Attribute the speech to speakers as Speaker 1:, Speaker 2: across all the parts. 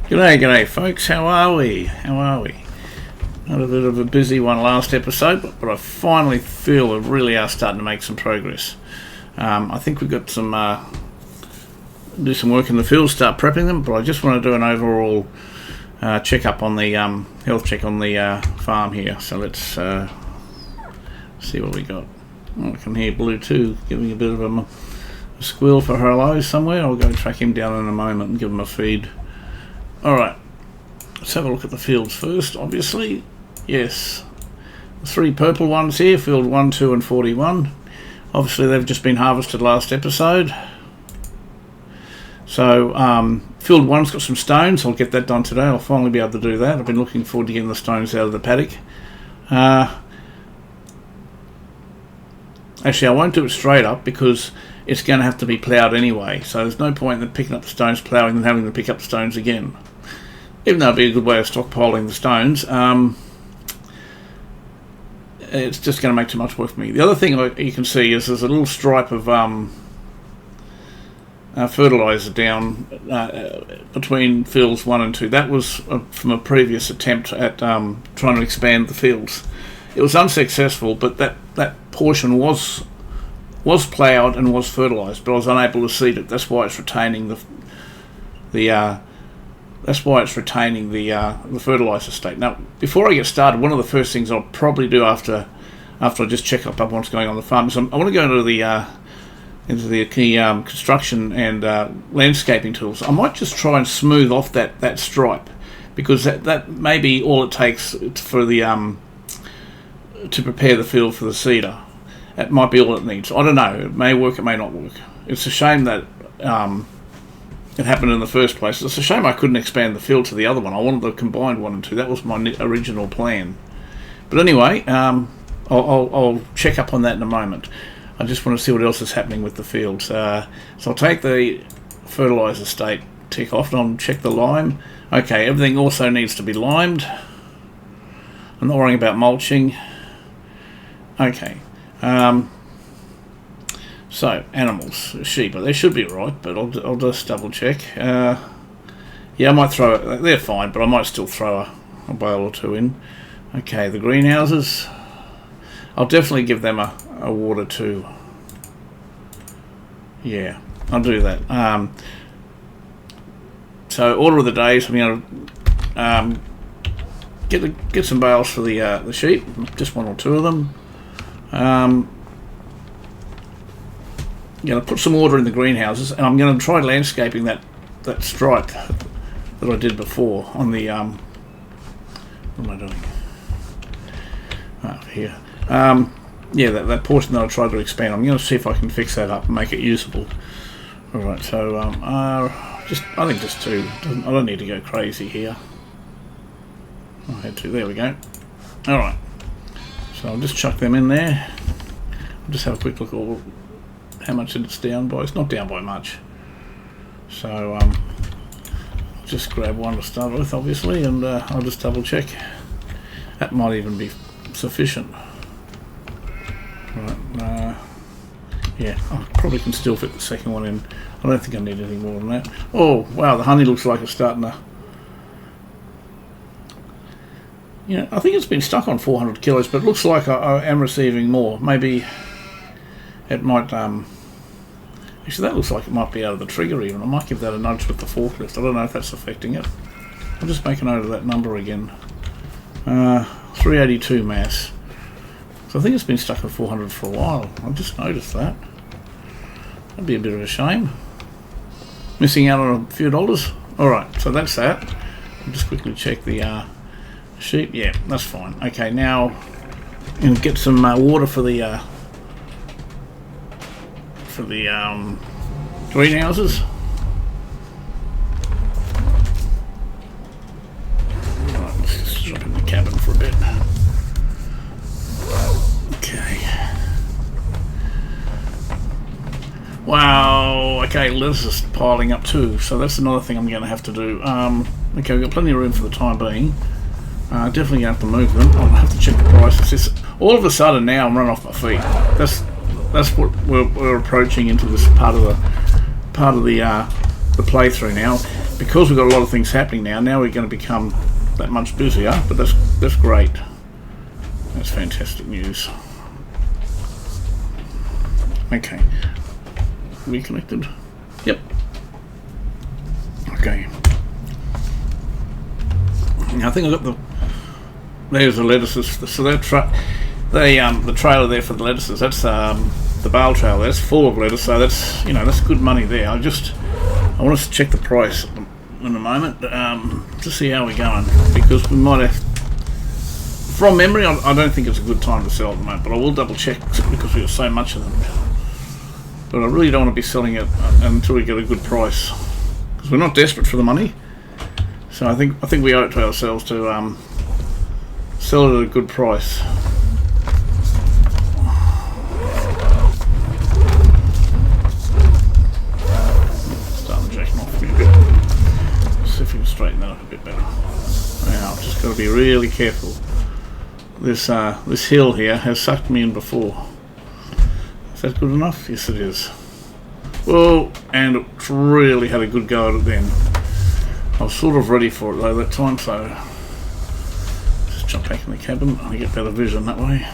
Speaker 1: G'day folks, how are we? Had a bit of a busy one last episode, but I finally feel we really are starting to make some progress. I think we've got some, do some work in the field, start prepping them, but I just want to do an overall check-up on the, health check on the farm here. So let's see what we got. Oh, I can hear Blue 2 giving a bit of a squeal for hello somewhere. I'll go track him down in a moment and give him a feed. Alright, let's have a look at the fields first, obviously. Yes, the 3 purple ones here, field 1, 2 and 41. Obviously they've just been harvested last episode. So field 1's got some stones. I'll get that done today. I'll finally be able to do that. I've been looking forward to getting the stones out of the paddock. Actually, I won't do it straight up because it's going to have to be ploughed anyway. So there's no point in picking up the stones, ploughing, and having to pick up the stones again. Even though it'd be a good way of stockpiling the stones, it's just going to make too much work for me. The other thing you can see is there's a little stripe of fertiliser down between fields 1 and 2. That was from a previous attempt at trying to expand the fields. It was unsuccessful, but that portion was ploughed and was fertilised, but I was unable to seed it. That's why it's retaining the fertiliser state. Now, before I get started, one of the first things I'll probably do after I just check up what's going on the farm is I want to go into the construction and landscaping tools. I might just try and smooth off that stripe, because that may be all it takes for the to prepare the field for the seeder. That might be all it needs. I don't know. It may work, it may not work. It's a shame that it happened in the first place. It's a shame I couldn't expand the field to the other one. I wanted the combined 1 and 2. That was my original plan. But anyway, I'll check up on that in a moment. I just want to see what else is happening with the fields. So I'll take the fertiliser state, tick off, and I'll check the lime. Okay, everything also needs to be limed. I'm not worrying about mulching. Okay. So animals, sheep, they should be right, but I'll just double check. Yeah, I might throw it. They're fine, but I might still throw a bale or 2 in. Okay, the greenhouses, I'll definitely give them a water too. Yeah, I'll do that. So order of the days, I'm going to get some bales for the sheep, just 1 or 2 of them. I'm going to put some order in the greenhouses, and I'm going to try landscaping that stripe that I did before on the what am I doing? Here. Yeah, that portion that I tried to expand. I'm going to see if I can fix that up and make it usable. All right, so I think just 2. I don't need to go crazy here. I had 2. There we go. All right. So I'll just chuck them in there. I'll just have a quick look at how much it's down by. It's not down by much. So I'll just grab 1 to start with, obviously, and I'll just double check. That might even be sufficient. Right. Yeah, I probably can still fit the second one in. I don't think I need anything more than that. Oh, wow, the honey looks like it's starting to... Yeah, I think it's been stuck on 400 kilos, but it looks like I am receiving more. Maybe it might... Actually, that looks like it might be out of the trigger even. I might give that a nudge with the forklift. I don't know if that's affecting it. I'll just make a note of that number again. 382 mass. So I think it's been stuck at 400 for a while. I just noticed that. That'd be a bit of a shame. Missing out on a few dollars. Alright, so that's that. I'll just quickly check the sheep. Yeah, that's fine. Okay, now and get some water for the greenhouses. Right, let's just drop in the cabin for a bit. Okay. Wow. Okay, lettuce is piling up too, so that's another thing I'm going to have to do. Okay, we've got plenty of room for the time being. Definitely going to have to move them. I'll have to check the prices. All of a sudden now I'm running off my feet. That's what we're approaching into this part of the playthrough now. because we've got a lot of things happening now, we're going to become that much busier, but that's great. That's fantastic news. Okay. Reconnected? Yep. Okay. Now I think I've got there's the lettuces. So the trailer there for the lettuces, that's the bale trailer, that's full of lettuce, so that's, that's good money there. I want us to check the price in a moment to see how we're going, because we might have, from memory, I don't think it's a good time to sell at the moment, but I will double check because we've got so much of them. But I really don't want to be selling it until we get a good price, because we're not desperate for the money. So I think we owe it to ourselves to sell it at a good price. Starting jacking off me a bit. See if we can straighten that up a bit better. Now I've just got to be really careful. This hill here has sucked me in before. Is that good enough? Yes, it is. Well, and it really had a good go at it then. I was sort of ready for it though that time, so just jump back in the cabin. I get better vision that way.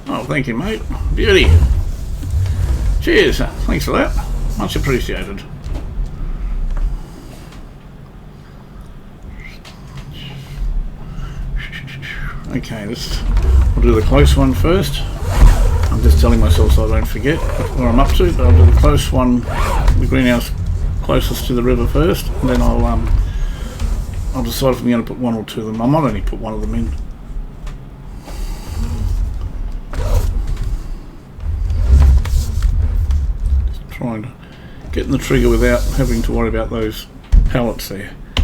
Speaker 1: Oh, thank you, mate. Beauty. Cheers. Thanks for that. Much appreciated. Okay, we'll do the close one first. I'm just telling myself so I don't forget where I'm up to, but I'll do the close one, the greenhouse closest to the river first, and then I'll decide if I'm going to put one or two of them. I might only put one of them in. Just trying to get in the trigger without having to worry about those pallets there. I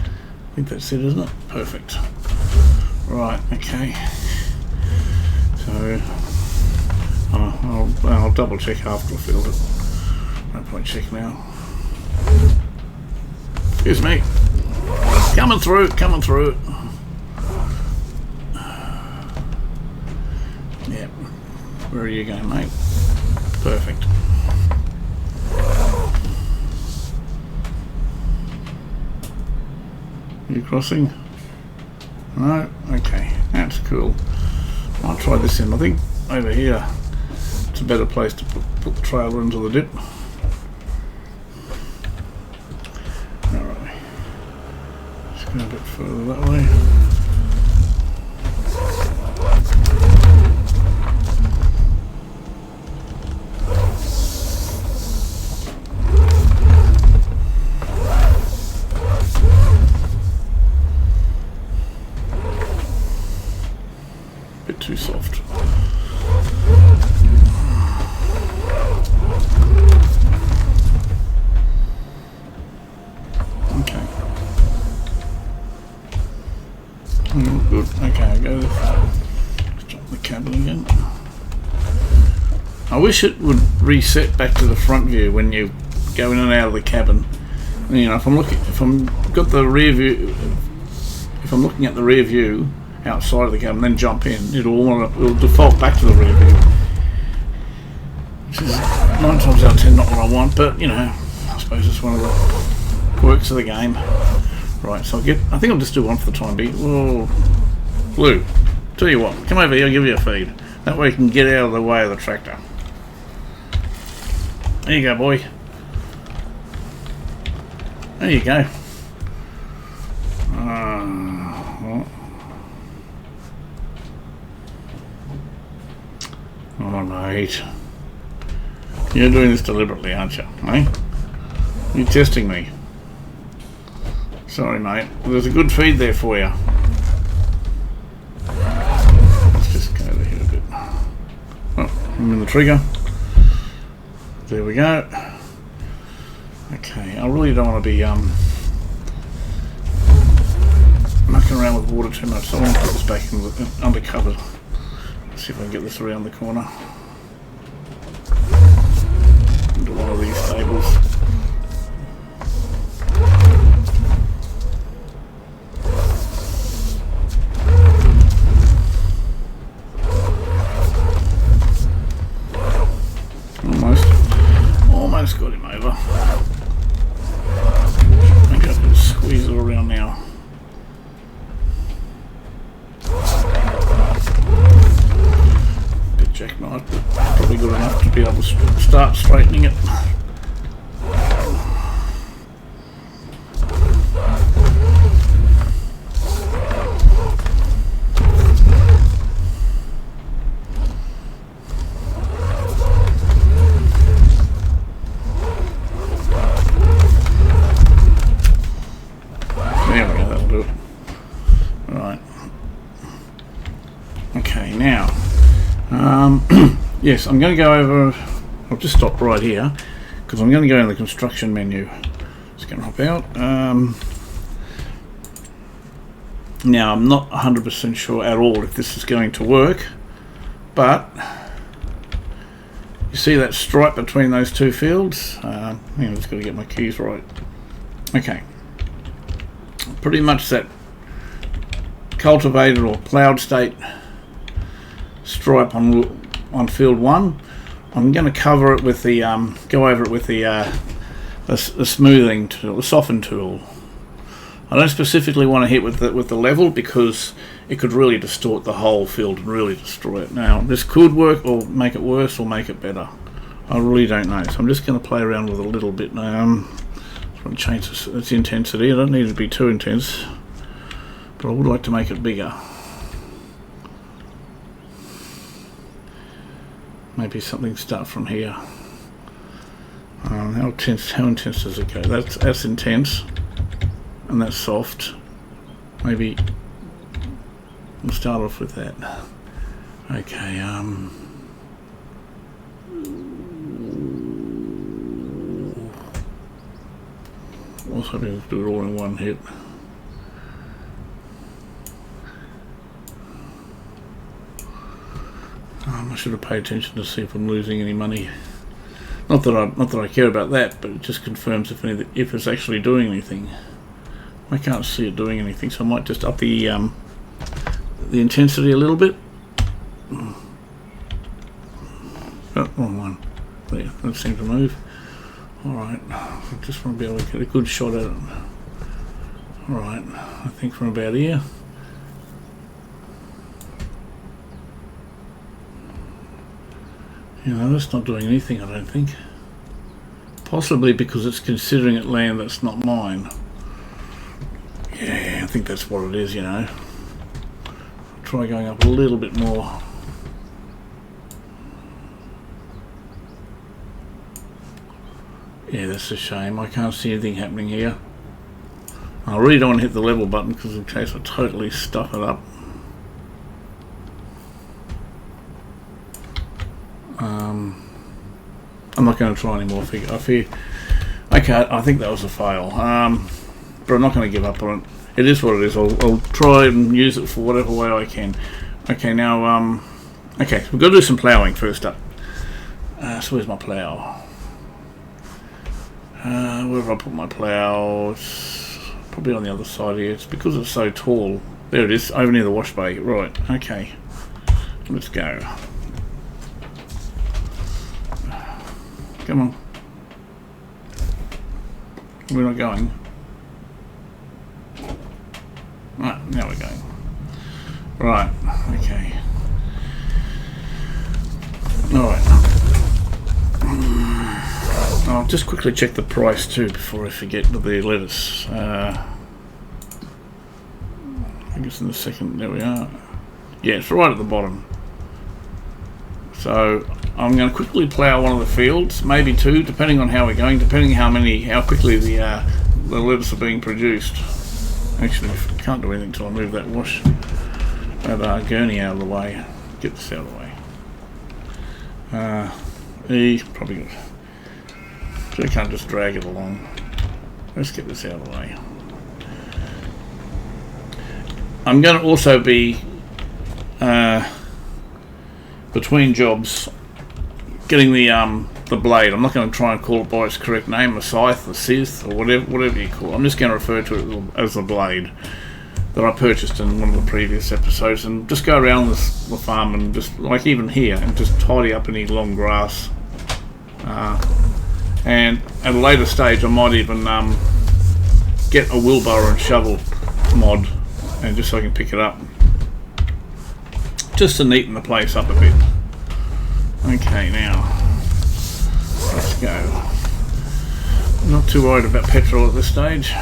Speaker 1: think that's it, isn't it? Perfect. Right, okay. So I'll double check after I filled it. No point checking now. Excuse me. Coming through. Yep. Where are you going, mate? Perfect. You crossing? No? Okay. That's cool. I'll try this in. I think over here it's a better place to put the trailer into the dip. Alright. Just go a bit further that way. Bit too soft. Okay. Good. Okay, I go there. Jump the cabin again. I wish it would reset back to the front view when you go in and out of the cabin. If I'm looking at the rear view outside of the cabin, then jump in, it'll default back to the rear view, which is 9 times out of 10 not what I want, but I suppose it's one of the quirks of the game. Right, so I think I'll just do one for the time being. Whoa, Blue, tell you what, come over here, I'll give you a feed. That way you can get out of the way of the tractor. There you go, boy. There you go. Oh, mate. You're doing this deliberately, aren't you? Eh? You're testing me. Sorry, mate. There's a good feed there for you. Let's just go over here a bit. Oh, I'm in the trigger. There we go. Okay, I really don't want to be mucking around with water too much, so I want to put this back in under cover. Let's see if I can get this around the corner. Into one of these tables. Almost got him over. Maybe I can squeeze start straightening it. There we go, that'll do it. Right. Okay, now, yes, I'm going to go over, I'll just stop right here, because I'm going to go in the construction menu. Just going to hop out. Now, I'm not 100% sure at all if this is going to work, but you see that stripe between those two fields? Hang on, I'm just going to get my keys right. Okay. Pretty much that cultivated or ploughed state stripe on field 1. I'm going to cover it with the go over it with the smoothing tool, the soften tool. I don't specifically want to hit with the level because it could really distort the whole field and really destroy it. Now this could work or make it worse or make it better. I really don't know. So I'm just going to play around with it a little bit. I'm going to change its intensity. I don't need it to be too intense, but I would like to make it bigger. Maybe something start from here. How intense does it go? That's intense, and that's soft. Maybe we'll start off with that. Okay. Also, do it all in one hit. I should have paid attention to see if I'm losing any money. Not that I care about that, but it just confirms if it's actually doing anything. I can't see it doing anything, so I might just up the intensity a little bit. Oh, wrong one. There, that seemed to move. Alright, I just want to be able to get a good shot at it. Alright, I think from about here. You know, that's not doing anything, I don't think. Possibly because it's considering it land that's not mine. Yeah, I think that's what it is, you know. I'll try going up a little bit more. Yeah, that's a shame. I can't see anything happening here. I really don't want to hit the level button because in case I totally stuff it up. I'm not going to try any more figure. Okay, I think that was a fail. But I'm not going to give up on it. It is what it is. I'll try and use it for whatever way I can. Okay, now, okay, we've got to do some ploughing first up. So where's my plough? Where have I put my plough? It's probably on the other side here. It's because it's so tall. There it is, over near the wash bay. Right, okay. Let's go. Come on. We're not going. Right, now we're going. Right, okay. Alright. I'll just quickly check the price too before I forget with the lettuce. I think it's in the second, there we are. Yeah, it's right at the bottom. So I'm going to quickly plough one of the fields, maybe two, depending on how we're going, depending how quickly the lettuce are being produced. Actually, I can't do anything until I move that gurney out of the way. Get this out of the way. Probably good. So I can't just drag it along. Let's get this out of the way. I'm going to also be between jobs getting the blade. I'm not going to try and call it by its correct name, a scythe, a scythe, or whatever you call it. I'm just going to refer to it as a blade that I purchased in one of the previous episodes, and just go around the farm and just, like even here, and just tidy up any long grass. And at a later stage I might even get a wheelbarrow and shovel mod, and just so I can pick it up, just to neaten the place up a bit. Okay, now go. Not too worried about petrol at this stage.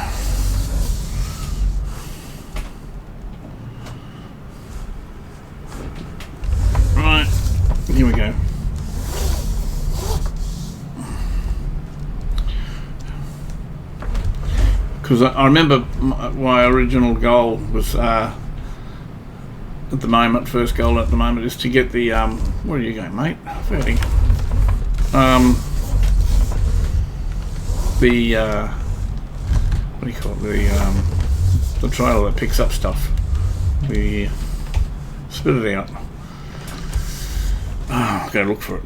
Speaker 1: Right, here we go. Because I remember my original goal was, at the moment, first goal at the moment is to get the, where are you going, mate? 30. The, what do you call it? The trailer that picks up stuff. The, spit it out. Oh, I'll go look for it.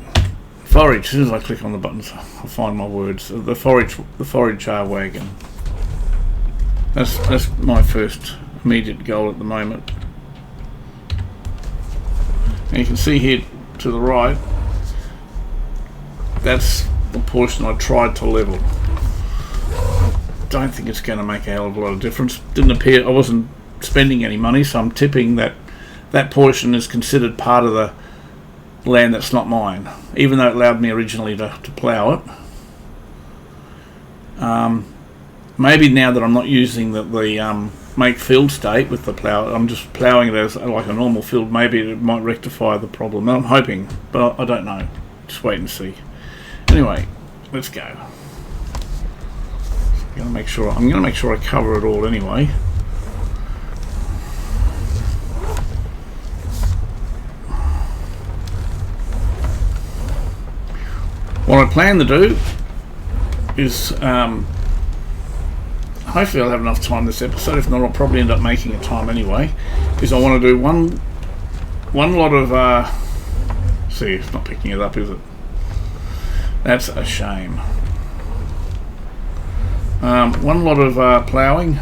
Speaker 1: Forage. As soon as I click on the buttons, I'll find my words. The forage wagon. That's my first immediate goal at the moment. And you can see here to the right, that's the portion I tried to level. Don't think it's going to make a hell of a lot of difference. Didn't appear, I wasn't spending any money, so I'm tipping that that portion is considered part of the land that's not mine, even though it allowed me originally to plough it. Maybe now that I'm not using the make field state with the plough, I'm just ploughing it as like a normal field, maybe it might rectify the problem. I'm hoping, but I don't know. Just wait and see. Anyway, let's go. I'm going to make sure I cover it all anyway. What I plan to do is, hopefully I'll have enough time this episode. If not, I'll probably end up making it time anyway. Is I want to do one lot of. See, it's not picking it up, is it? That's a shame. One lot of ploughing.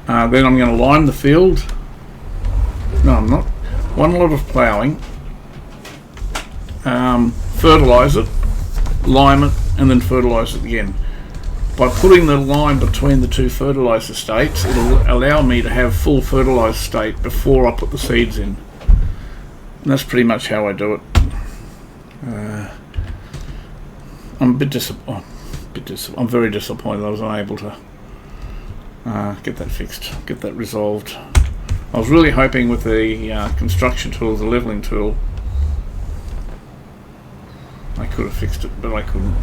Speaker 1: Then I'm going to lime the field. No, I'm not. One lot of ploughing. Fertilise it, lime it, and then fertilise it again. By putting the lime between the two fertiliser states, it'll allow me to have full fertilised state before I put the seeds in. And that's pretty much how I do it. I'm a bit disappointed. I'm very disappointed I was unable to get that fixed, get that resolved. I was really hoping with the construction tool, the levelling tool, I could have fixed it, but I couldn't.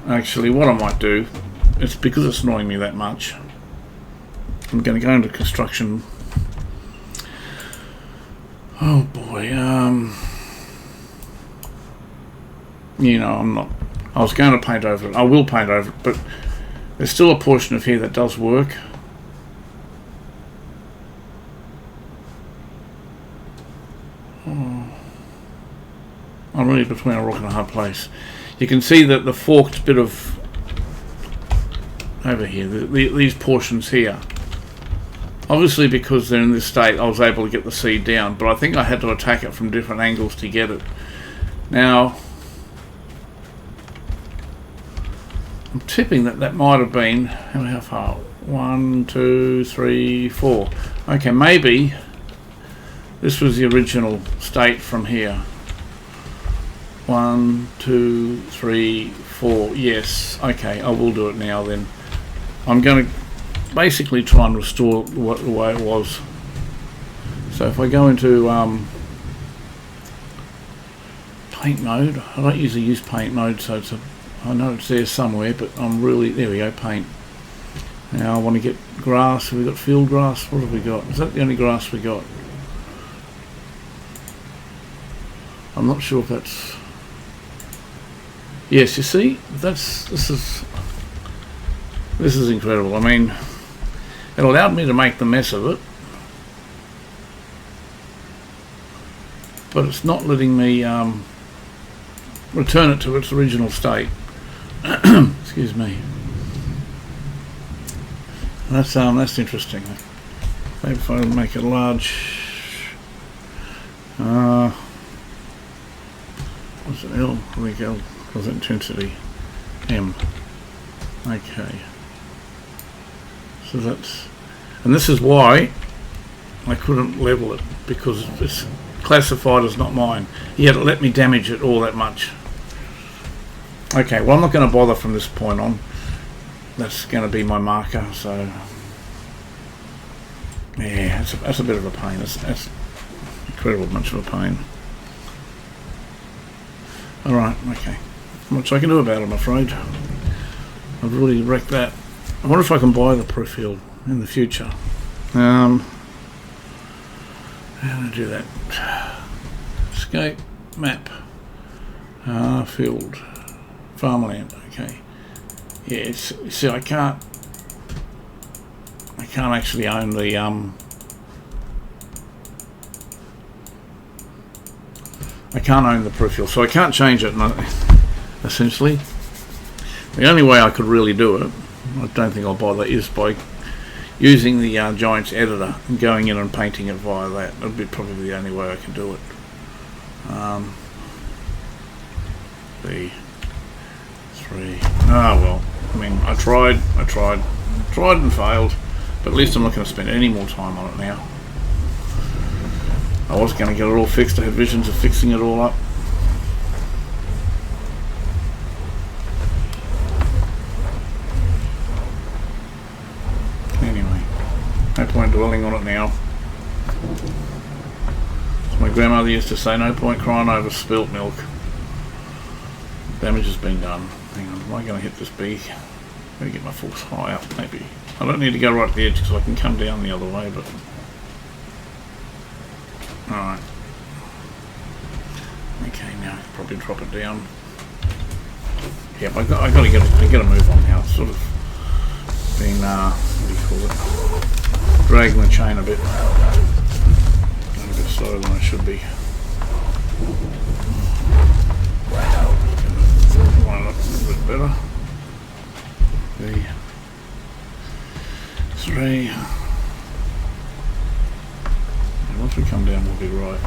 Speaker 1: Actually, what I might do, it's because it's annoying me that much, I'm going to go into construction. Oh boy, you know, I'm not, I was going to paint over it. I will paint over it, but there's still a portion of here that does work. I'm really between a rock and a hard place. You can see that the forked bit of over here, these portions here, obviously because they're in this state I was able to get the seed down, but I think I had to attack it from different angles to get it. Now I'm tipping that might have been, how far? 1, 2, 3, 4. Okay, maybe this was the original state from here. 1, 2, 3, 4. Yes. Okay, I will do it now then. I'm going to basically try and restore the way it was. So if I go into paint mode, I don't usually use paint mode, so it's I know it's there somewhere, but I'm really, there we go, paint. Now I want to get grass. Have we got field grass? What have we got? Is that the only grass we got? I'm not sure if that's... Yes, you see, this is incredible. I mean, it allowed me to make the mess of it, but it's not letting me return it to its original state. Excuse me. That's interesting. Maybe if I make it large. What's it? L? I think L was intensity. M. Okay. So that's, and this is why I couldn't level it, because classified as not mine. Yet it let me damage it all that much. Okay, well I'm not going to bother from this point on. That's going to be my marker, so yeah, that's a bit of a pain. That's incredible much of a pain. Alright, okay. Not much I can do about it, I'm afraid. I've really wrecked that. I wonder if I can buy the proof field in the future. How do I do that? Escape, map, field, farmland, okay. Yeah, see I can't actually own the I can't own the proof field, so I can't change it, essentially. The only way I could really do it, I don't think I'll bother, is by using the Giants editor and going in and painting it via that. That'd be probably the only way I can do it. The 3. Well, I mean, I tried and failed, but at least I'm not going to spend any more time on it now. I was going to get it all fixed. I had visions of fixing it all up. Anyway, no point dwelling on it now. As my grandmother used to say, no point crying over spilt milk. Damage has been done. Hang on, am I going to hit this B? I'm going to get my force high up, maybe. I don't need to go right at the edge because I can come down the other way, but... Alright. Okay, now I can probably drop it down. Yep, I got to get a move on now. It's sort of been, what do you call it? Dragging the chain a bit. Going a bit slower than I should be. Line up a little bit better. Okay. 3. And once we come down, we'll be right.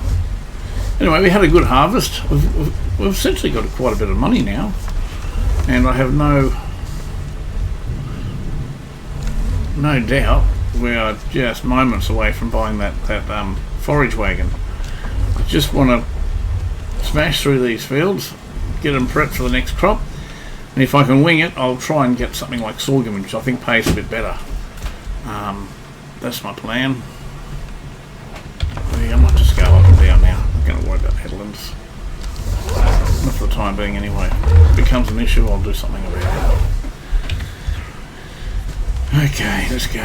Speaker 1: Anyway, we had a good harvest. We've essentially got quite a bit of money now, and I have no doubt we are just moments away from buying that forage wagon. I just want to smash through these fields, get them prepped for the next crop, and if I can wing it, I'll try and get something like sorghum, which I think pays a bit better. That's my plan. I might just go up and down now. I'm going to worry about headlands. Not for the time being anyway. If it becomes an issue, I'll do something about it. Okay, let's go.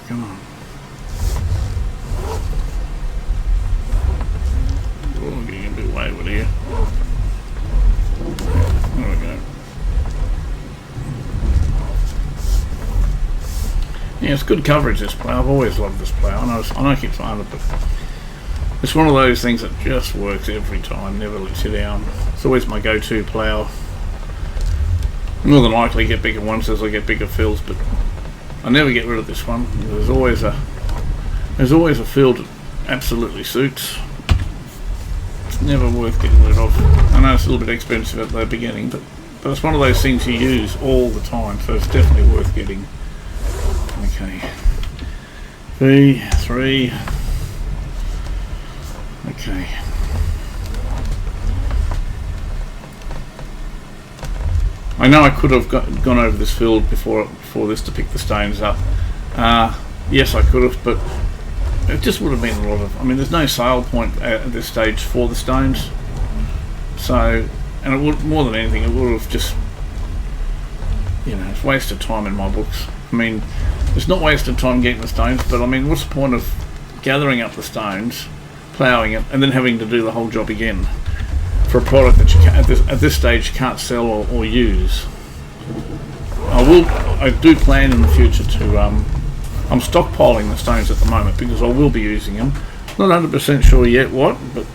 Speaker 1: Come on. Oh, I'm getting a bit wayward here. There we go. Yeah, it's good coverage, this plough. I've always loved this plough. I know I keep saying it, but it's one of those things that just works every time, never lets you down. It's always my go-to plough. More than likely get bigger ones as I get bigger fields, but I never get rid of this one. There's always a field that absolutely suits. It's never worth getting rid of. I know it's a little bit expensive at the beginning, but it's one of those things you use all the time, so it's definitely worth getting. Okay. 3. Okay. I know I could have gone over this field before this to pick the stones up. Yes, I could have, but it just would have been a lot of... I mean, there's no sale point at this stage for the stones. So, and it would, more than anything, it would have just... You know, it's wasted time in my books. I mean, it's not wasted time getting the stones, but I mean, what's the point of gathering up the stones, ploughing it, and then having to do the whole job again for a product that you at this stage can't sell or use? I do plan in the future to I'm stockpiling the stones at the moment because I will be using them. Not 100% sure yet what, but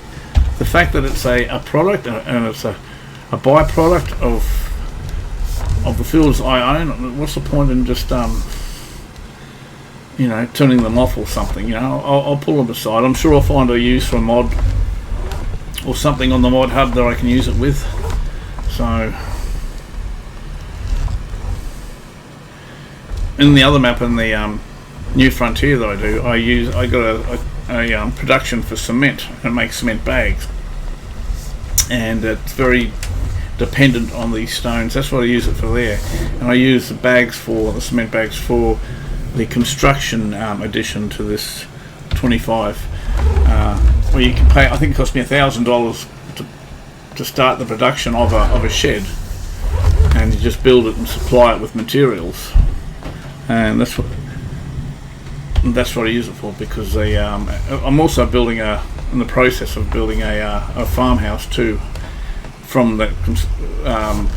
Speaker 1: the fact that it's a product and it's a byproduct of the fields I own, what's the point in just you know, turning them off or something? You know, I'll pull them aside. I'm sure I'll find a use for a mod or something on the mod hub that I can use it with. So in the other map in the New Frontier that I do, I got production for cement and make cement bags, and it's very dependent on these stones. That's what I use it for there, and I use the cement bags for the construction addition to this 25, where you can pay. I think it cost me $1,000 to start the production of a shed, and you just build it and supply it with materials, and that's what I use it for, because I'm also in the process of building a farmhouse too from that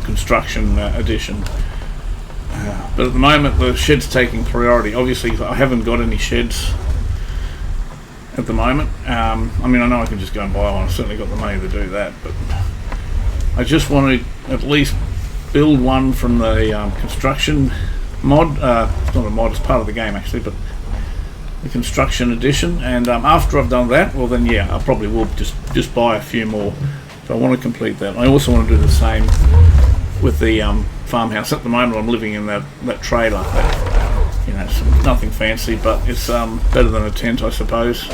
Speaker 1: construction addition. But at the moment the shed's taking priority. Obviously I haven't got any sheds at the moment. I mean, I know I can just go and buy one. I've certainly got the money to do that, but I just want to at least build one from the construction mod. It's not a mod, it's part of the game actually, but the construction edition. And after I've done that, well then yeah, I probably will just buy a few more. So I want to complete that. I also want to do the same with the farmhouse. At the moment I'm living in that trailer. It's nothing fancy, but it's better than a tent, I suppose.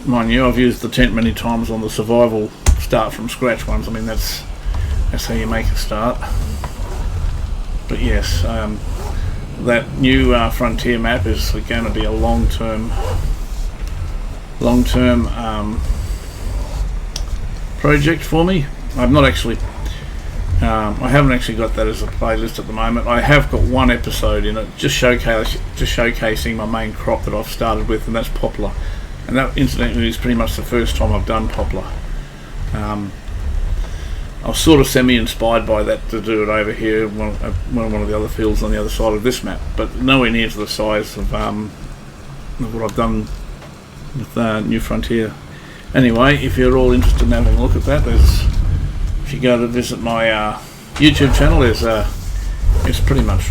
Speaker 1: Mind you, I've used the tent many times on the survival start from scratch ones. I mean, that's how you make a start. But yes, that new frontier map is going to be a long-term project for me. I've not actually I haven't actually got that as a playlist at the moment. I have got one episode in it just showcasing my main crop that I've started with, and that's poplar, and that incidentally is pretty much the first time I've done poplar. I was sort of semi-inspired by that to do it over here, one of the other fields on the other side of this map, but nowhere near to the size of what I've done with New Frontier. Anyway, if you're all interested in having a look at that, if you go to visit my YouTube channel, it's pretty much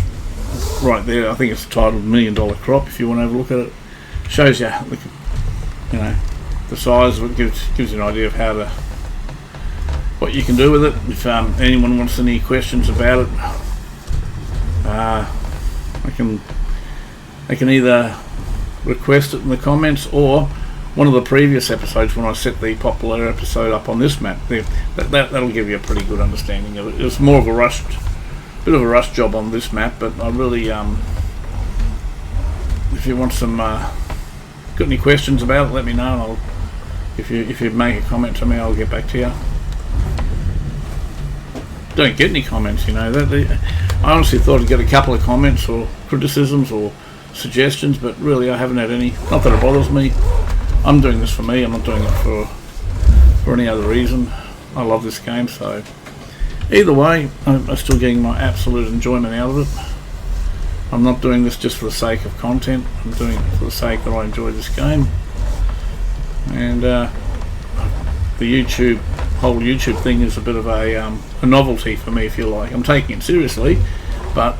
Speaker 1: right there. I think it's titled $1 Million Crop. If you want to have a look at it, shows you, the size of it, gives you an idea of what you can do with it. If anyone wants any questions about it, they can either request it in the comments, or one of the previous episodes when I set the popular episode up on this map, that'll give you a pretty good understanding of it. It's more of a bit of a rush job on this map, but I really, if you want got any questions about it, let me know. If you make a comment to me, I'll get back to you. Don't get any comments, I honestly thought I'd get a couple of comments or criticisms or suggestions, but really I haven't had any. Not that it bothers me. I'm doing this for me. I'm not doing it for any other reason. I love this game, so either way, I'm still getting my absolute enjoyment out of it. I'm not doing this just for the sake of content. I'm doing it for the sake that I enjoy this game. And the whole YouTube thing is a bit of a novelty for me, if you like. I'm taking it seriously, but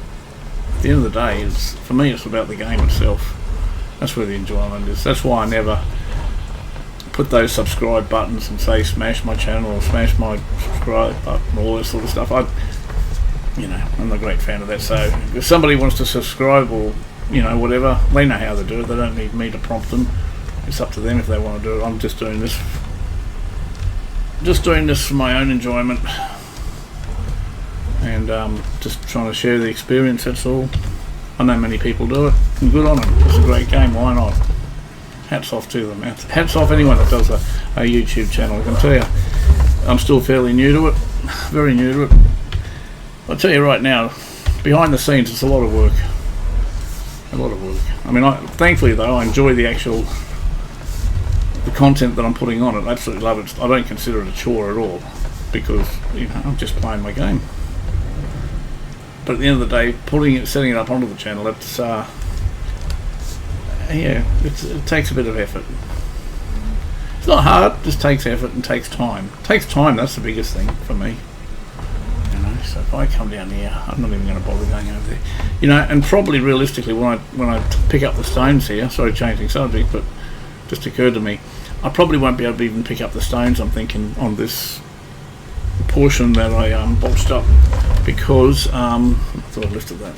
Speaker 1: at the end of the day, for me it's about the game itself. That's where the enjoyment is. That's why I never put those subscribe buttons and say smash my channel or smash my subscribe button, all that sort of stuff. I'm not a great fan of that. So if somebody wants to subscribe or whatever, they know how to do it. They don't need me to prompt them. It's up to them if they want to do it. I'm just doing this for my own enjoyment, and just trying to share the experience, that's all. I know many people do it, and good on them. It's a great game, why not? Hats off to them. Hats off anyone that does a YouTube channel. I can tell you, I'm still fairly new to it, very new to it. I'll tell you right now, behind the scenes it's a lot of work. I mean, thankfully though, I enjoy the content that I'm putting on it. I absolutely love it. I don't consider it a chore at all, because I'm just playing my game. But at the end of the day, setting it up onto the channel, that's it takes a bit of effort. It's not hard, it just takes effort and takes time. It takes time, that's the biggest thing for me. So if I come down here, I'm not even going to bother going over there. And probably realistically, when I pick up the stones here, sorry, changing subject, but just occurred to me, I probably won't be able to even pick up the stones, I'm thinking, on this portion that I bolted up, because I thought I lifted that.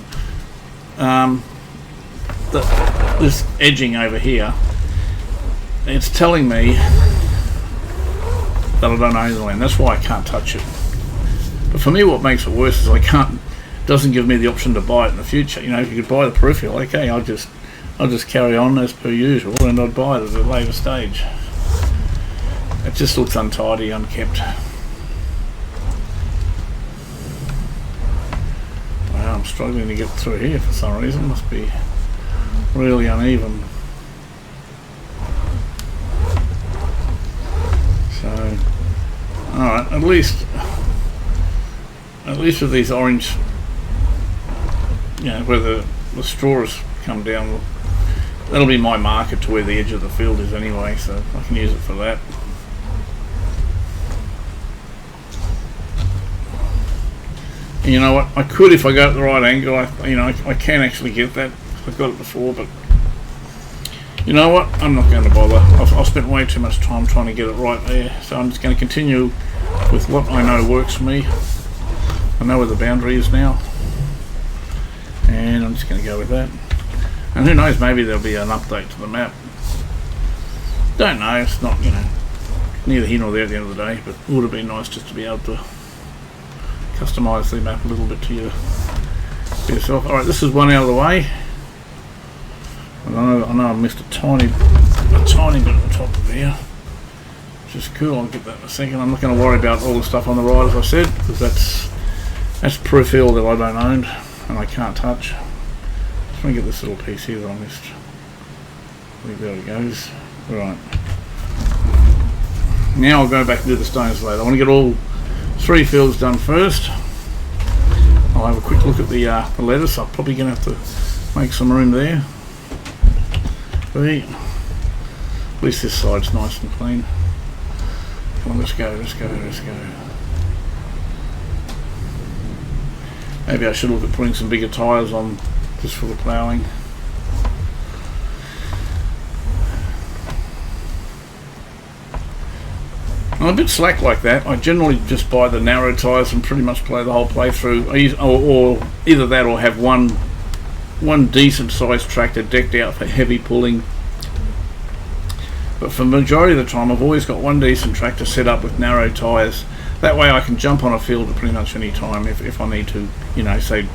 Speaker 1: This edging over here, it's telling me that I don't own the land. That's why I can't touch it. But for me, what makes it worse is doesn't give me the option to buy it in the future. You know, if you could buy the peripheral, okay, I'll just carry on as per usual, and I'd buy it at a later stage. It just looks untidy, unkept. Wow, I'm struggling to get through here for some reason. Must be really uneven. So, alright, at least with these orange, you know, where the straws come down, that'll be my marker to where the edge of the field is anyway, so I can use it for that. And you know what, I could, if I go at the right angle, I can actually get that. I've got it before, but you know what, I'm not going to bother. I've spent way too much time trying to get it right there, so I'm just going to continue with what I know works for me. I know where the boundary is now, and I'm just going to go with that. And who knows, maybe there'll be an update to the map. Don't know, it's not, you know, neither here nor there at the end of the day, but it would have been nice just to be able to customise the map a little bit to yourself. Alright, this is one out of the way. I know I missed a tiny bit at the top of there, which is cool. I'll get that in a second. I'm not going to worry about all the stuff on the right, as I said, because that's peripheral that I don't own and I can't touch. Just want to get this little piece here that I missed. I think there it goes. Right. Now I'll go back and do the stones later. I want to get all 3 fields done first. I'll have a quick look at the lettuce. I'm probably going to have to make some room there. At least this side's nice and clean. Come on, let's go. Maybe I should look at putting some bigger tyres on just for the ploughing. I'm a bit slack like that. I generally just buy the narrow tyres and pretty much play the whole playthrough. I use, or either that or have one decent sized tractor decked out for heavy pulling. But for the majority of the time I've always got one decent tractor set up with narrow tyres. That way I can jump on a field at pretty much any time if I need to, you know, say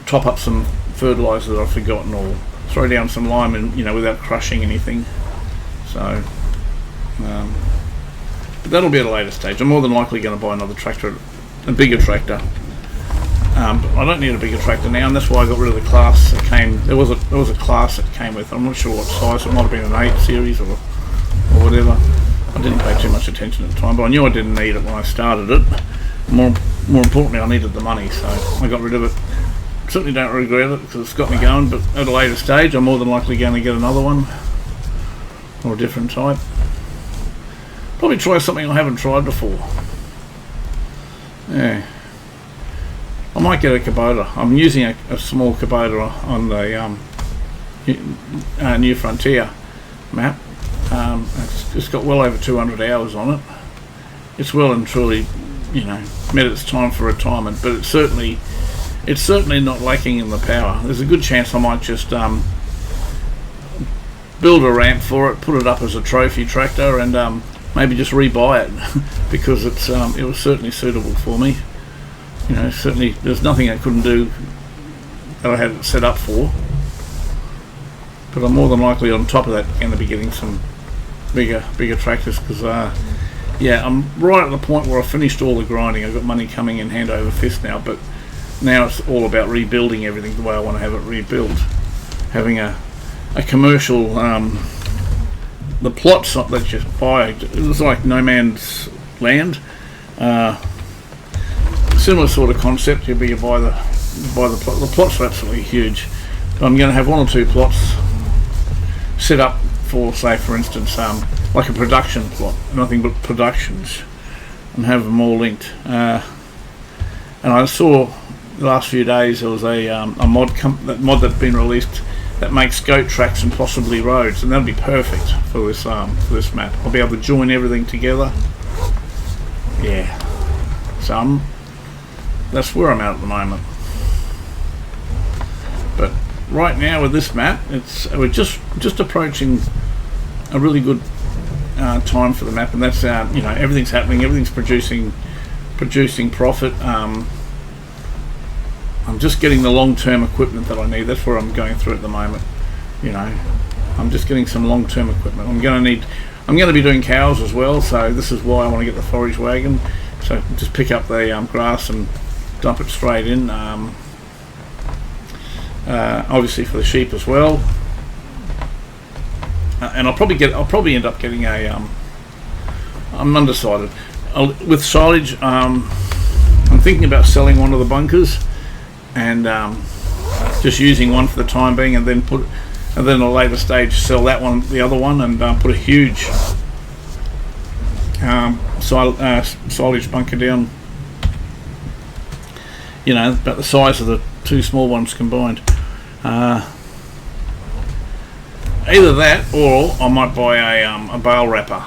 Speaker 1: top up some fertiliser that I've forgotten, or throw down some lime, and you know, without crushing anything. So but that'll be at a later stage. I'm more than likely going to buy another tractor, a bigger tractor. But I don't need a bigger tractor now, and that's why I got rid of the class that came. There was a class that came with. I'm not sure what size. It might have been an 8 series or whatever. I didn't pay too much attention at the time, but I knew I didn't need it when I started it. More importantly, I needed the money, so I got rid of it. Certainly don't regret it because it's got me going, but at a later stage I'm more than likely going to get another one, or a different type. Probably try something I haven't tried before. Yeah, I might get a Kubota. I'm using a small Kubota on the New Frontier map. It's got well over 200 hours on it. It's well and truly, you know, met its time for retirement, but it's certainly not lacking in the power. There's a good chance I might just build a ramp for it, put it up as a trophy tractor, and maybe just rebuy it because it was certainly suitable for me. You know, certainly there's nothing I couldn't do that I had it set up for. But I'm more than likely on top of that going to be getting some bigger tractors because yeah, I'm right at the point where I've finished all the grinding. I've got money coming in hand over fist now, but now it's all about rebuilding everything the way I want to have it rebuilt. Having a commercial, the PLOTS that you buy, it was like no man's land. Similar sort of concept. You buy the PLOTS. The PLOTS are absolutely huge. But I'm going to have 1 or 2 PLOTS set up for, say, for instance, like a production plot, nothing but productions, and have them all linked. And I saw the last few days there was a mod that's been released that makes goat tracks and possibly roads, and that'll be perfect for this map. I'll be able to join everything together. Yeah, so that's where I'm at the moment. But right now with this map, we're just approaching a really good time for the map, and that's you know, everything's happening, everything's producing profit. I'm just getting the long-term equipment that I need. That's where I'm going through at the moment. You know, I'm just getting some long-term equipment. I'm going to be doing cows as well, so this is why I want to get the forage wagon. So just pick up the grass and dump it straight in. Obviously for the sheep as well. And I'll probably end up getting a. I'm undecided. With silage, I'm thinking about selling one of the bunkers, and just using one for the time being, and then at a later stage sell the other one, and put a huge silage bunker down. You know, about the size of the two small ones combined. Either that, or I might buy a bale wrapper.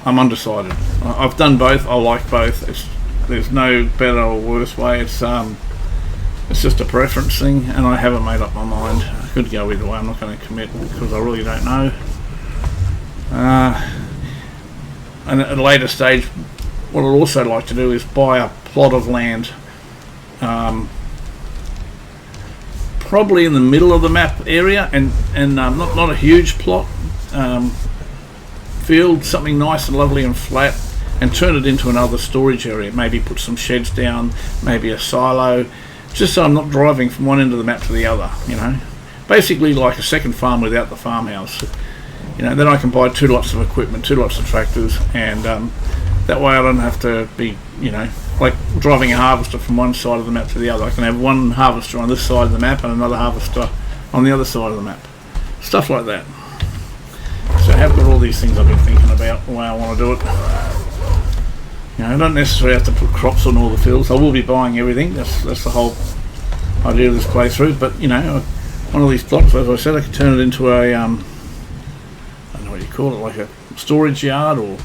Speaker 1: I'm undecided. I've done both. I like both. There's no better or worse way. It's just a preference thing, and I haven't made up my mind. I could go either way. I'm not going to commit because I really don't know. And at a later stage, what I'd also like to do is buy a plot of land, probably in the middle of the map area, and not a huge plot, field, something nice and lovely and flat, and turn it into another storage area. Maybe put some sheds down, maybe a silo, just so I'm not driving from one end of the map to the other. You know, basically like a second farm without the farmhouse. You know, then I can buy 2 lots of equipment, 2 lots of tractors, and that way I don't have to be, you know, like driving a harvester from one side of the map to the other. I can have one harvester on this side of the map and another harvester on the other side of the map. Stuff like that. So I have got all these things I've been thinking about, the way I want to do it. You know, I don't necessarily have to put crops on all the fields. I will be buying everything. That's the whole idea of this playthrough. But, you know, one of these plots, as I said, I could turn it into a, I don't know what you call it, like a storage yard, or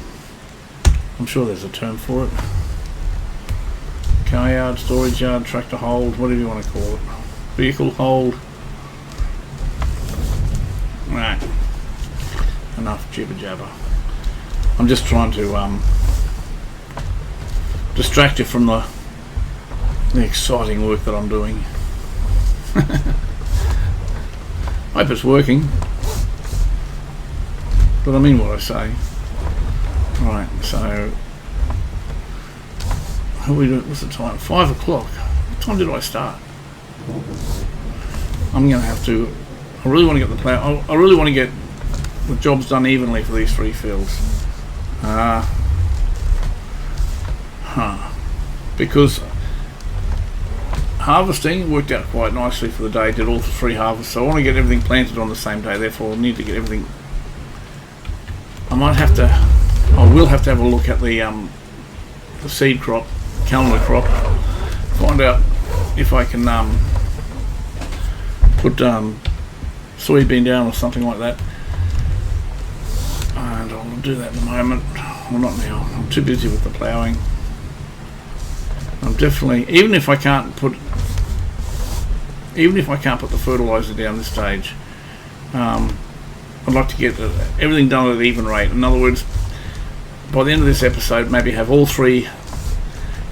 Speaker 1: I'm sure there's a term for it. Car yard, storage yard, tractor hold, whatever you want to call it. Vehicle hold. Right. Enough jibber jabber. I'm just trying to distract you from the exciting work that I'm doing. I hope it's working, but I mean what I say. Right, so how are we doing? What's the time? 5 o'clock. What time did I start? I'm going to have to. I really want to get the plow. I really want to get the jobs done evenly for these 3 fields. Because harvesting worked out quite nicely for the day. Did all 3 harvests. So I want to get everything planted on the same day. Therefore, I need to get everything. I will have to have a look at the seed crop, calendar crop. Find out if I can put soybean down or something like that. And I'll do that in a moment. Well, not now. I'm too busy with the ploughing. I'm definitely, even if I can't put the fertilizer down this stage, I'd like to get everything done at an even rate. In other words, by the end of this episode, maybe have all 3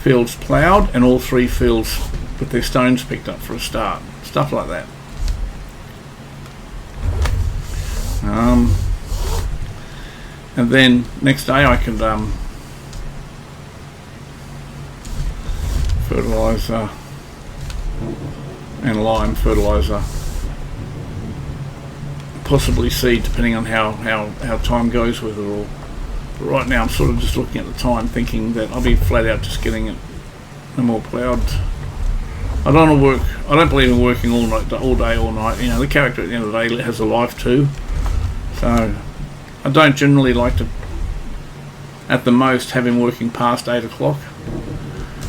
Speaker 1: fields ploughed and all 3 fields with their stones picked up for a start. Stuff like that. And then next day I can fertilizer and lime fertilizer, possibly seed, depending on how time goes with it all. But right now I'm sort of just looking at the time, thinking that I'll be flat out just getting it no more ploughed. I don't want to work. I don't believe in working all night, all day, all night. You know, the character at the end of the day has a life too. So I don't generally like to, at the most, have him working past 8 o'clock.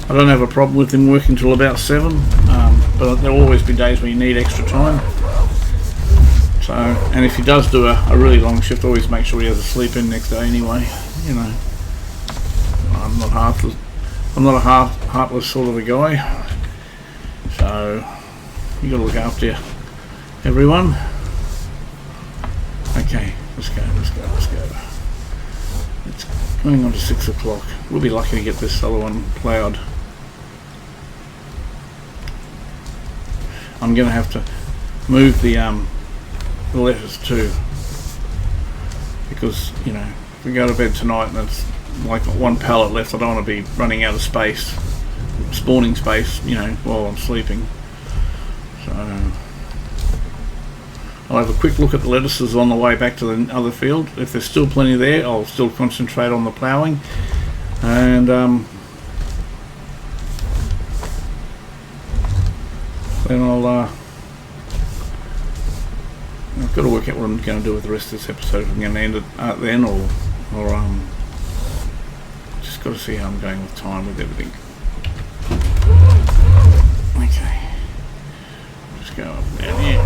Speaker 1: I don't have a problem with him working till about 7, but there'll always be days where you need extra time. So, and if he does do a really long shift, always make sure he has a sleep in next day anyway. You know, I'm not a heartless sort of a guy. So you got to look after everyone. Okay, let's go. It's going on to 6 o'clock. We'll be lucky to get this other one ploughed. I'm going to have to move the lettuce too, because you know, if we go to bed tonight and it's like one pallet left, I don't want to be running out of space, spawning space, you know, while I'm sleeping. So I'll have a quick look at the lettuces on the way back to the other field. If there's still plenty there, I'll still concentrate on the ploughing, and then I've got to work out what I'm going to do with the rest of this episode. If I'm going to end it then, or just got to see how I'm going with time with everything. Okay, just go up and down here.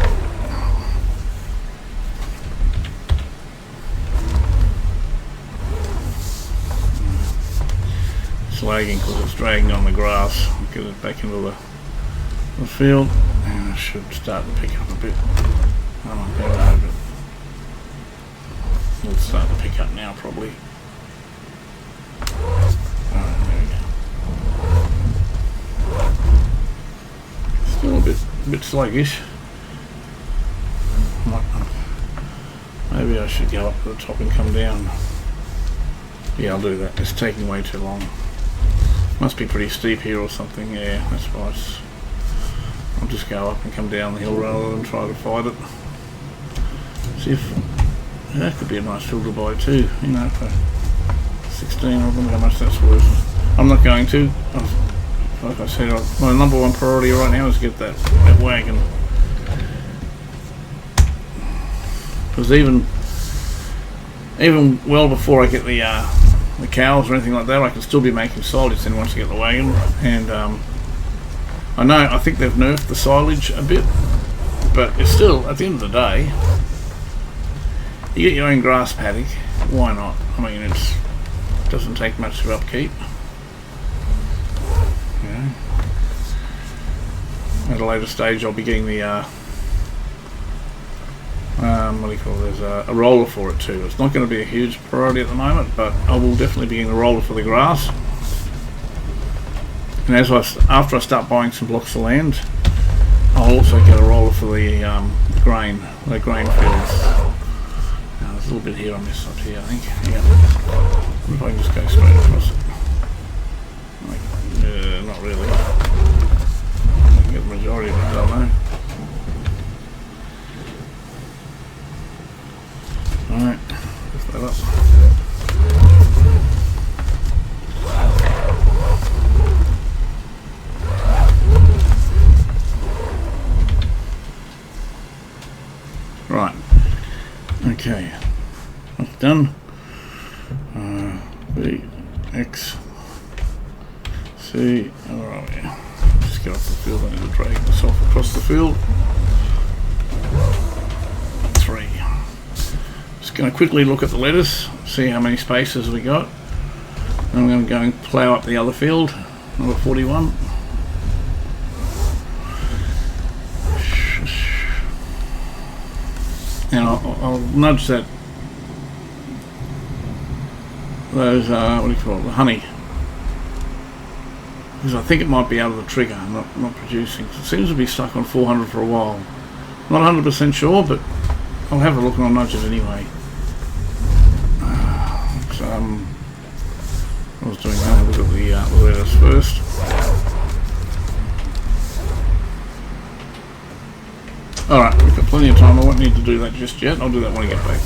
Speaker 1: It's lagging because it's dragging on the grass. I'll get it back into the field, and it should start to pick up a bit. It'll start to pick up now, probably. Alright, there we go. Still a bit sluggish. Maybe I should go up to the top and come down. Yeah, I'll do that. It's taking way too long. Must be pretty steep here or something. Yeah, that's why I'll just go up and come down the hill rather than try to fight it. See if that could be a nice field to buy too, you know, for 16. I wonder how much that's worth. I'm not going to. Like I said, my number one priority right now is to get that wagon. Because even well before I get the cows or anything like that, I can still be making silage then once I get the wagon. And I think they've nerfed the silage a bit, but it's still, at the end of the day, you get your own grass paddock, why not? I mean, it doesn't take much to upkeep. You know. At a later stage I'll be getting the what do you call it? There's a roller for it too. It's not going to be a huge priority at the moment, but I will definitely be getting the roller for the grass. And after I start buying some blocks of land, I'll also get a roller for the grain fields. Now, there's a little bit here on this side here, I think. Yeah. What if I can just go straight across it? Not really. I can get the majority of it done though. Alright, lift that up. Right, okay, that's done. B, X, C, where are we? Just get off the field, I need to drag myself across the field. 3. Just going to quickly look at the lettuce, see how many spaces we got. Then I'm going to go and plough up the other field, number 41. Now I'll nudge those, what do you call it, the honey, because I think it might be out of the trigger, not producing. It seems to be stuck on 400 for a while. Not 100% sure, but I'll have a look and I'll nudge it anyway. I was doing that. I'll look at the lettuce first. Alright, we've got plenty of time. I won't need to do that just yet. I'll do that when I get back.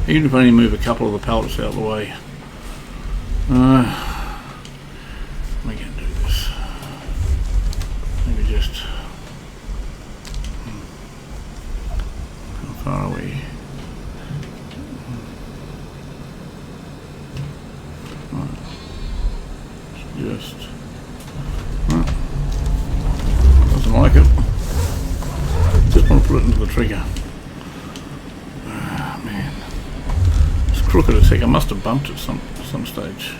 Speaker 1: Even if I only move a couple of the pallets out of the way. Am I going to do this? Maybe just... How far are we? Just... doesn't like it. Just want to put it into the trigger. Ah, man. It's crooked as heck. I must have bumped it some stage.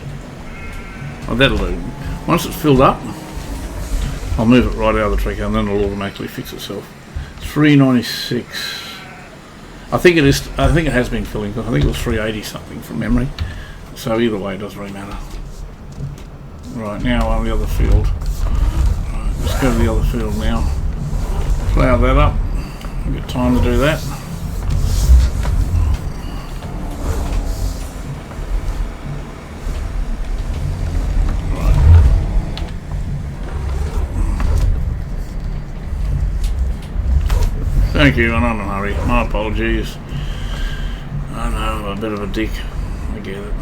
Speaker 1: Oh, that'll do. Once it's filled up, I'll move it right out of the trigger and then it'll automatically fix itself. 396. I think it is. I think it has been filling. I think it was 380 something from memory. So either way, it doesn't really matter. Right, now on the other field. Right, let's go to the other field now. Plough that up. We've got time to do that. Thank you, and I'm in a hurry. My apologies. I know, I'm a bit of a dick. I get it.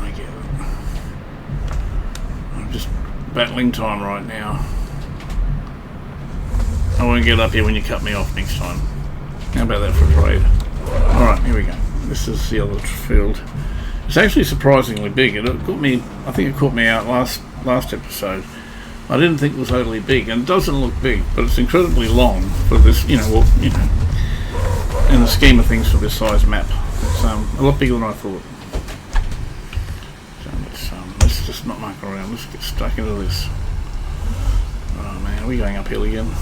Speaker 1: I'm just battling time right now. I won't get up here when you cut me off next time. How about that for a trade? Alright, here we go. This is the other field. It's actually surprisingly big. I think it caught me out last episode. I didn't think it was overly big, and it doesn't look big, but it's incredibly long for this, in the scheme of things for this size map. It's a lot bigger than I thought. So let's just not muck around. Let's get stuck into this. Oh man, are we going uphill again?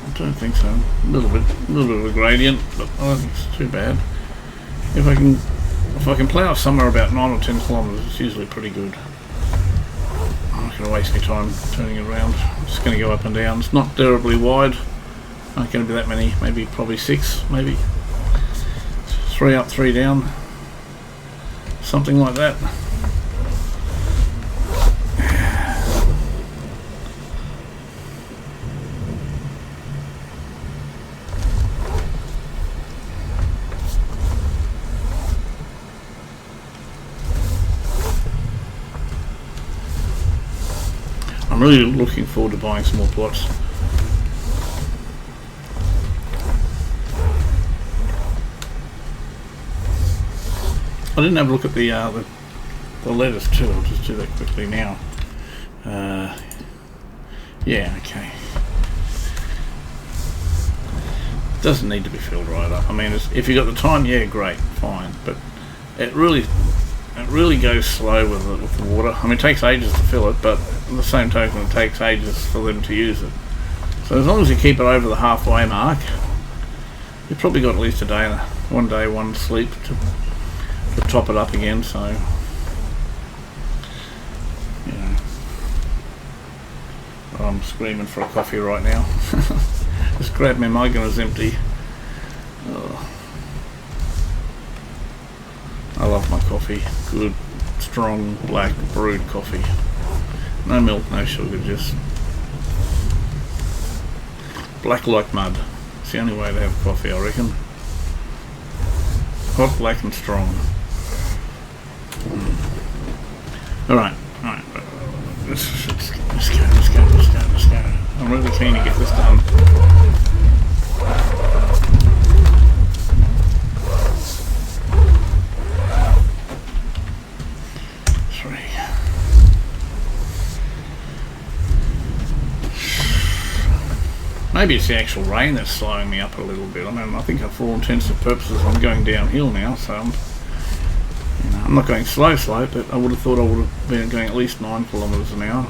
Speaker 1: I don't think so. A little bit of a gradient, but I don't think it's too bad. If I can plough somewhere about 9 or 10 kilometres, it's usually pretty good. I'm not going to waste any time turning it around. I'm just going to go up and down. It's not terribly wide. Not going to be that many. Maybe probably 6. Maybe 3 up, 3 down. Something like that. I'm really looking forward to buying some more plots. I didn't have a look at the letters too. I'll just do that quickly now. Yeah, okay. Doesn't need to be filled right up. I mean, if you got the time, yeah, great, fine. But it really goes slow with the water. I mean, it takes ages to fill it, but on the same token, it takes ages for them to use it. So as long as you keep it over the halfway mark, you've probably got at least a day, one day, one sleep to top it up again. So, I'm screaming for a coffee right now. Just grabbed my mug and it's empty. Oh. I love my coffee. Good, strong, black, brewed coffee. No milk, no sugar, just black like mud. It's the only way to have coffee, I reckon. Hot, black and strong. Alright. Let's go. I'm really keen to get this done. Maybe it's the actual rain that's slowing me up a little bit. I mean, I think for all intents and purposes I'm going downhill now, so I'm not going slow, but I would have thought I would have been going at least 9 kilometres an hour.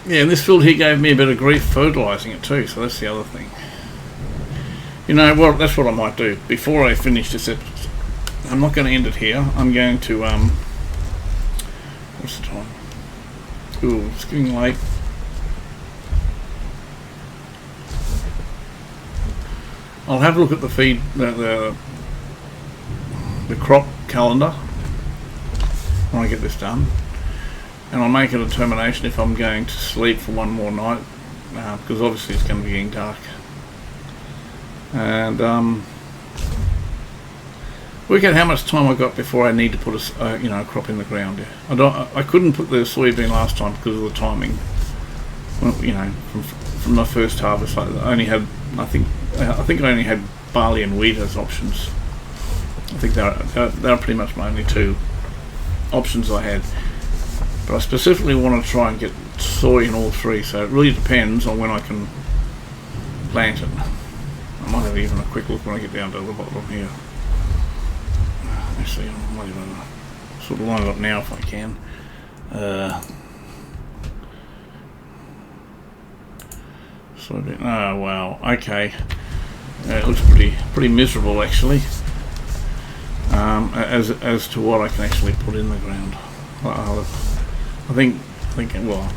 Speaker 1: Yeah, and this field here gave me a bit of grief fertilising it too, so that's the other thing. Well, that's what I might do. Before I finish this episode, I'm not going to end it here. I'm going to, what's the time? Ooh, it's getting late. I'll have a look at the feed, the crop calendar when I get this done. And I'll make a determination if I'm going to sleep for one more night, because obviously it's going to be getting dark. And work out how much time I got before I need to put a crop in the ground. Yeah. I couldn't put the soybean last time because of the timing. Well, from my first harvest, I only had I think I only had barley and wheat as options. I think they're pretty much my only 2 options I had. But I specifically want to try and get soy in all 3, so it really depends on when I can plant it. I might have even a quick look when I get down to the bottom here. Actually, I might even sort of line it up now if I can. Oh wow, okay. It looks pretty miserable actually. As to what I can actually put in the ground. I think well,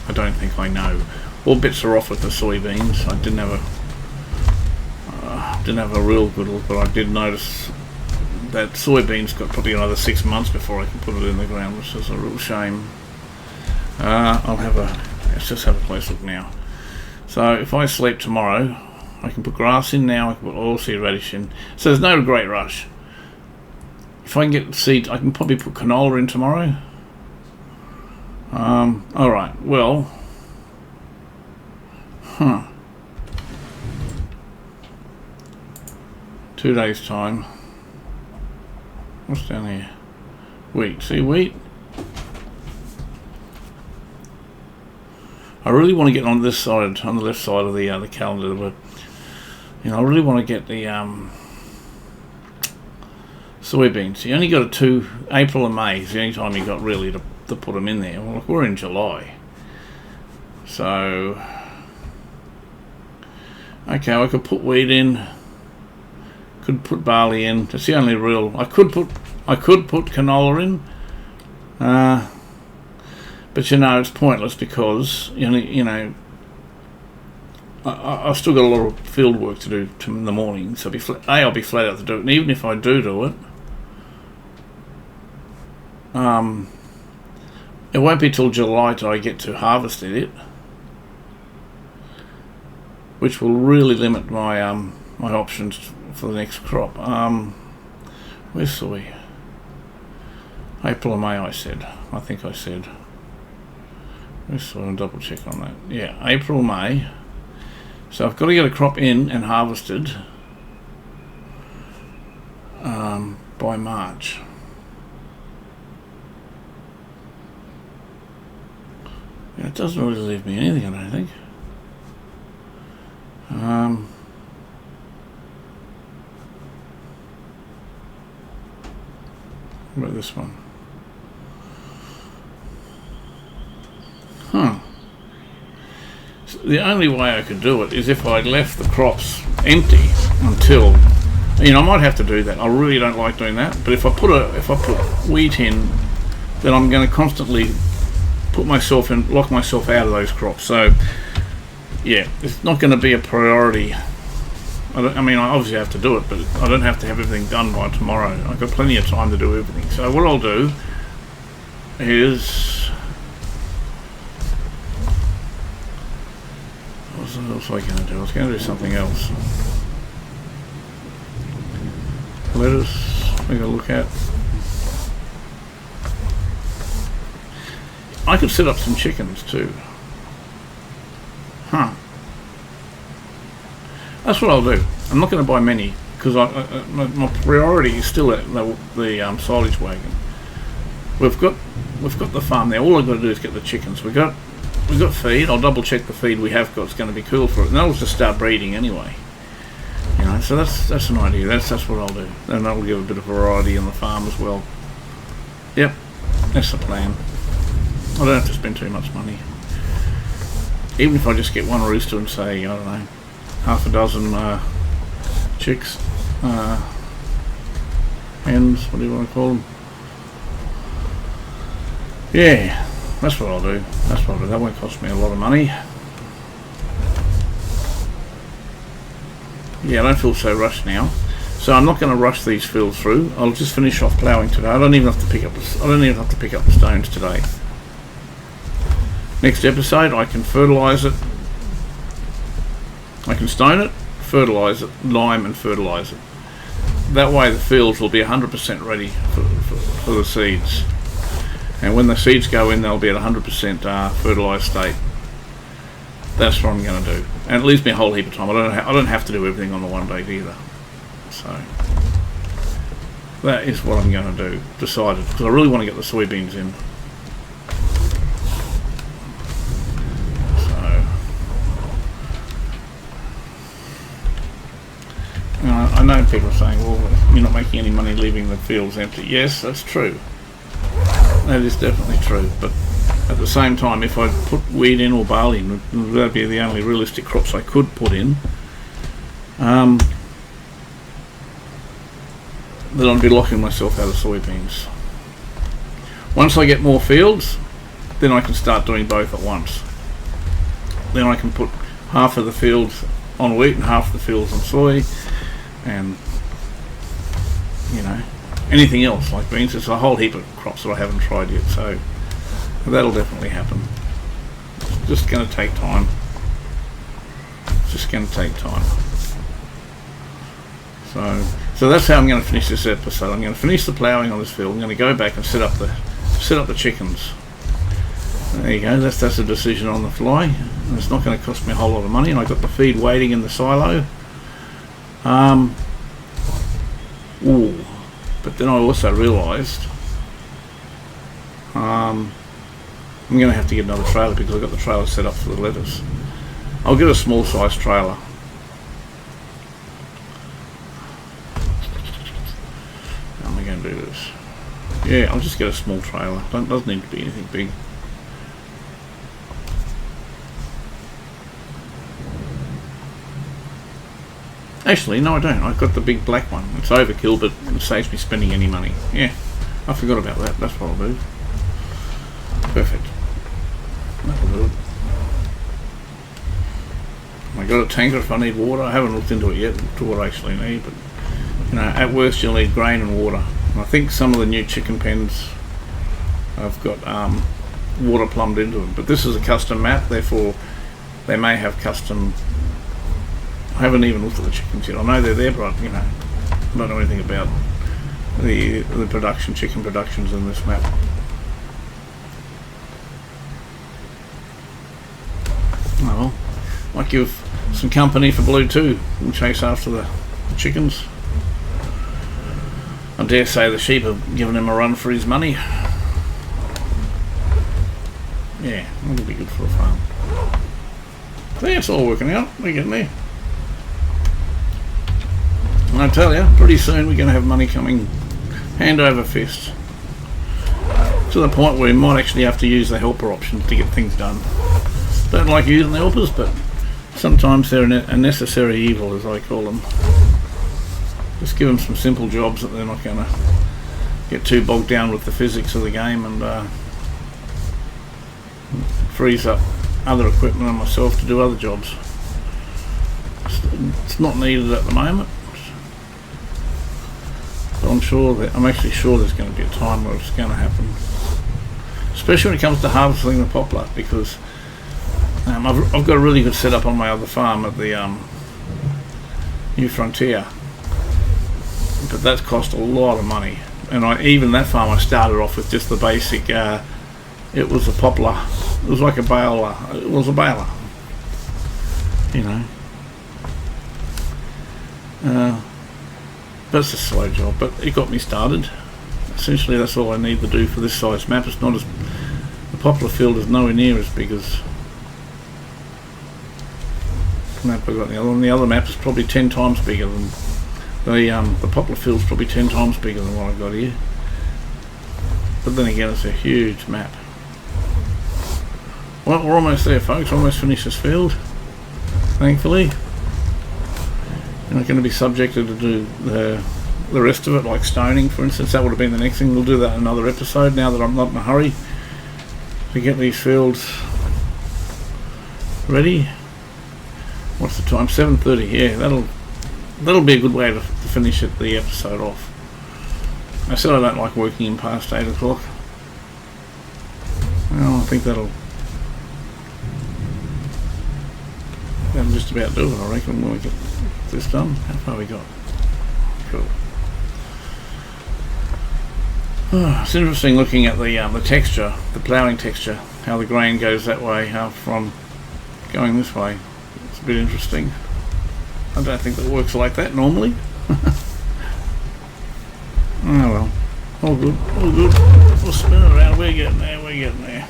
Speaker 1: I don't think I know. All bits are off with the soybeans. I didn't have a real good look, but I did notice that soybeans got probably another 6 months before I can put it in the ground, which is a real shame. Let's just have a close look now. So if I sleep tomorrow, I can put grass in now, I can put oilseed radish in. So there's no great rush. If I can get seeds, I can probably put canola in tomorrow. Alright, well. 2 days time. What's down here? Wheat. See wheat? I really want to get on this side, on the left side of the calendar, but I really want to get the soybeans. You only got April and May is the only time you got really to put them in there. Well, look, we're in July, so okay, I could put wheat in, could put barley in. That's the only real. I could put canola in. But it's pointless because I've still got a lot of field work to do in the morning. So I'll be flat out to do it. And even if I do it, it won't be till July till I get to harvest it, which will really limit my my options for the next crop. Where's soy? April or May, I think I said. Let's sort of double check on that. Yeah, April, May. So I've got to get a crop in and harvested by March. Yeah, it doesn't really leave me anything, I don't think. What about this one? So the only way I could do it is if I left the crops empty until, I might have to do that. I really don't like doing that. But if I put wheat in, then I'm going to constantly lock myself out of those crops. So yeah, it's not going to be a priority. I obviously have to do it, but I don't have to have everything done by tomorrow. I've got plenty of time to do everything. So what I'll do is, what else was I going to do? I was going to do something else. Lettuce, I'm going to look at. I could set up some chickens too. That's what I'll do. I'm not going to buy many because my priority is still at the silage wagon. We've got the farm there. All I've got to do is get the chickens. We've got feed. I'll double check the feed we have got. It's going to be cool for it, and that'll just start breeding anyway. So that's an idea. That's what I'll do, and that'll give a bit of variety in the farm as well. Yep, that's the plan. I don't have to spend too much money. Even if I just get one rooster and say, I don't know, half a dozen chicks, hens, what do you want to call them? Yeah, that's what I'll do. That won't cost me a lot of money. Yeah, I don't feel so rushed now. So I'm not going to rush these fields through. I'll just finish off ploughing today. I don't even have to pick up the stones today. Next episode, I can fertilise it. I can stone it, fertilise it, lime and fertilise it. That way the fields will be 100% ready for the seeds. And when the seeds go in, they'll be at 100% fertilised state. That's what I'm going to do. And it leaves me a whole heap of time. I don't have to do everything on the one day either. So that is what I'm going to do. Decided, because I really want to get the soybeans in. I know people are saying, well, you're not making any money leaving the fields empty. Yes, that's true. That is definitely true. But at the same time, if I put wheat in or barley in, that would be the only realistic crops I could put in. Then I'd be locking myself out of soybeans. Once I get more fields, then I can start doing both at once. Then I can put half of the fields on wheat and half of the fields on soy, and anything else like beans. There's a whole heap of crops that I haven't tried yet, so that'll definitely happen. It's just going to take time. So that's how I'm going to finish this episode. I'm going to finish the ploughing on this field. I'm going to go back and set up the chickens. There you go. That's a decision on the fly. And it's not going to cost me a whole lot of money. And I got the feed waiting in the silo. But then I also realised I'm going to have to get another trailer because I've got the trailer set up for the lettuce. I'll get a small size trailer. How am I going to do this? Yeah, I'll just get a small trailer. Doesn't need to be anything big. Actually, no I don't. I've got the big black one. It's overkill, but it saves me spending any money. Yeah, I forgot about that. That's what I'll do. Perfect. That'll do it. I got a tanker if I need water. I haven't looked into it yet to what I actually need, but at worst you'll need grain and water. And I think some of the new chicken pens have got water plumbed into them. But this is a custom map, therefore they may have custom. I haven't even looked at the chickens yet. I know they're there, but I don't know anything about the chicken productions in this map. Oh well, might give some company for Blue too. We'll chase after the chickens. I dare say the sheep have given him a run for his money. Yeah, that'll be good for a farm. So yeah, it's all working out. We're getting there. And I tell you, pretty soon we're going to have money coming hand over fist. To the point where we might actually have to use the helper options to get things done. Don't like using the helpers, but sometimes they're a necessary evil, as I call them. Just give them some simple jobs that they're not going to get too bogged down with the physics of the game, and frees up other equipment and myself to do other jobs. It's not needed at the moment. But I'm actually sure there's going to be a time where it's going to happen. Especially when it comes to harvesting the poplar, because I've got a really good setup on my other farm at the New Frontier, but that's cost a lot of money. And even that farm I started off with just the basic. It was a poplar. It was like a baler. It was a baler. That's a slow job, but it got me started. Essentially, that's all I need to do for this size map. It's not as the poplar field is nowhere near as big as the map I got. The other one. The other map is probably 10 times bigger than the poplar field's probably 10 times bigger than what I got here. But then again, it's a huge map. Well, we're almost there, folks. Almost finished this field, thankfully. You're not going to be subjected to do the rest of it, like stoning, for instance. That would have been the next thing. We'll do that in another episode, now that I'm not in a hurry to get these fields ready. What's the time? 7:30. Yeah, that'll be a good way to finish the episode off. I said I don't like working in past 8 o'clock. Well, I think that'll just about do it, I reckon, when we get this done. How far we got? Cool. It's interesting looking at the texture, the ploughing texture, how the grain goes that way from going this way. It's a bit interesting. I don't think that works like that normally. Oh well, all good, all good. We'll spin it around. We're getting there.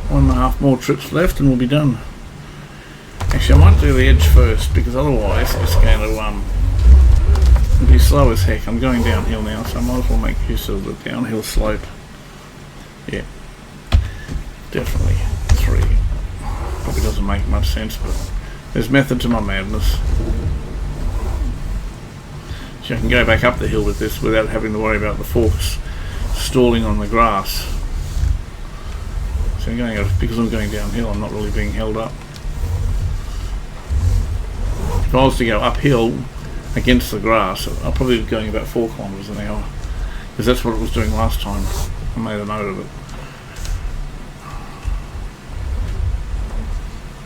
Speaker 1: 1.5 more trips left and we'll be done. Actually, Actually, I might do the edge first because otherwise it's going to be slow as heck. I'm going downhill now, so I might as well make use of the downhill slope. Yeah, definitely 3. Probably doesn't make much sense, but there's method to my madness. So I can go back up the hill with this without having to worry about the forks stalling on the grass. So because I'm going downhill, I'm not really being held up. If I was to go uphill against the grass, I'll probably be going about 4 kilometres an hour, because that's what it was doing last time. I made a note of it.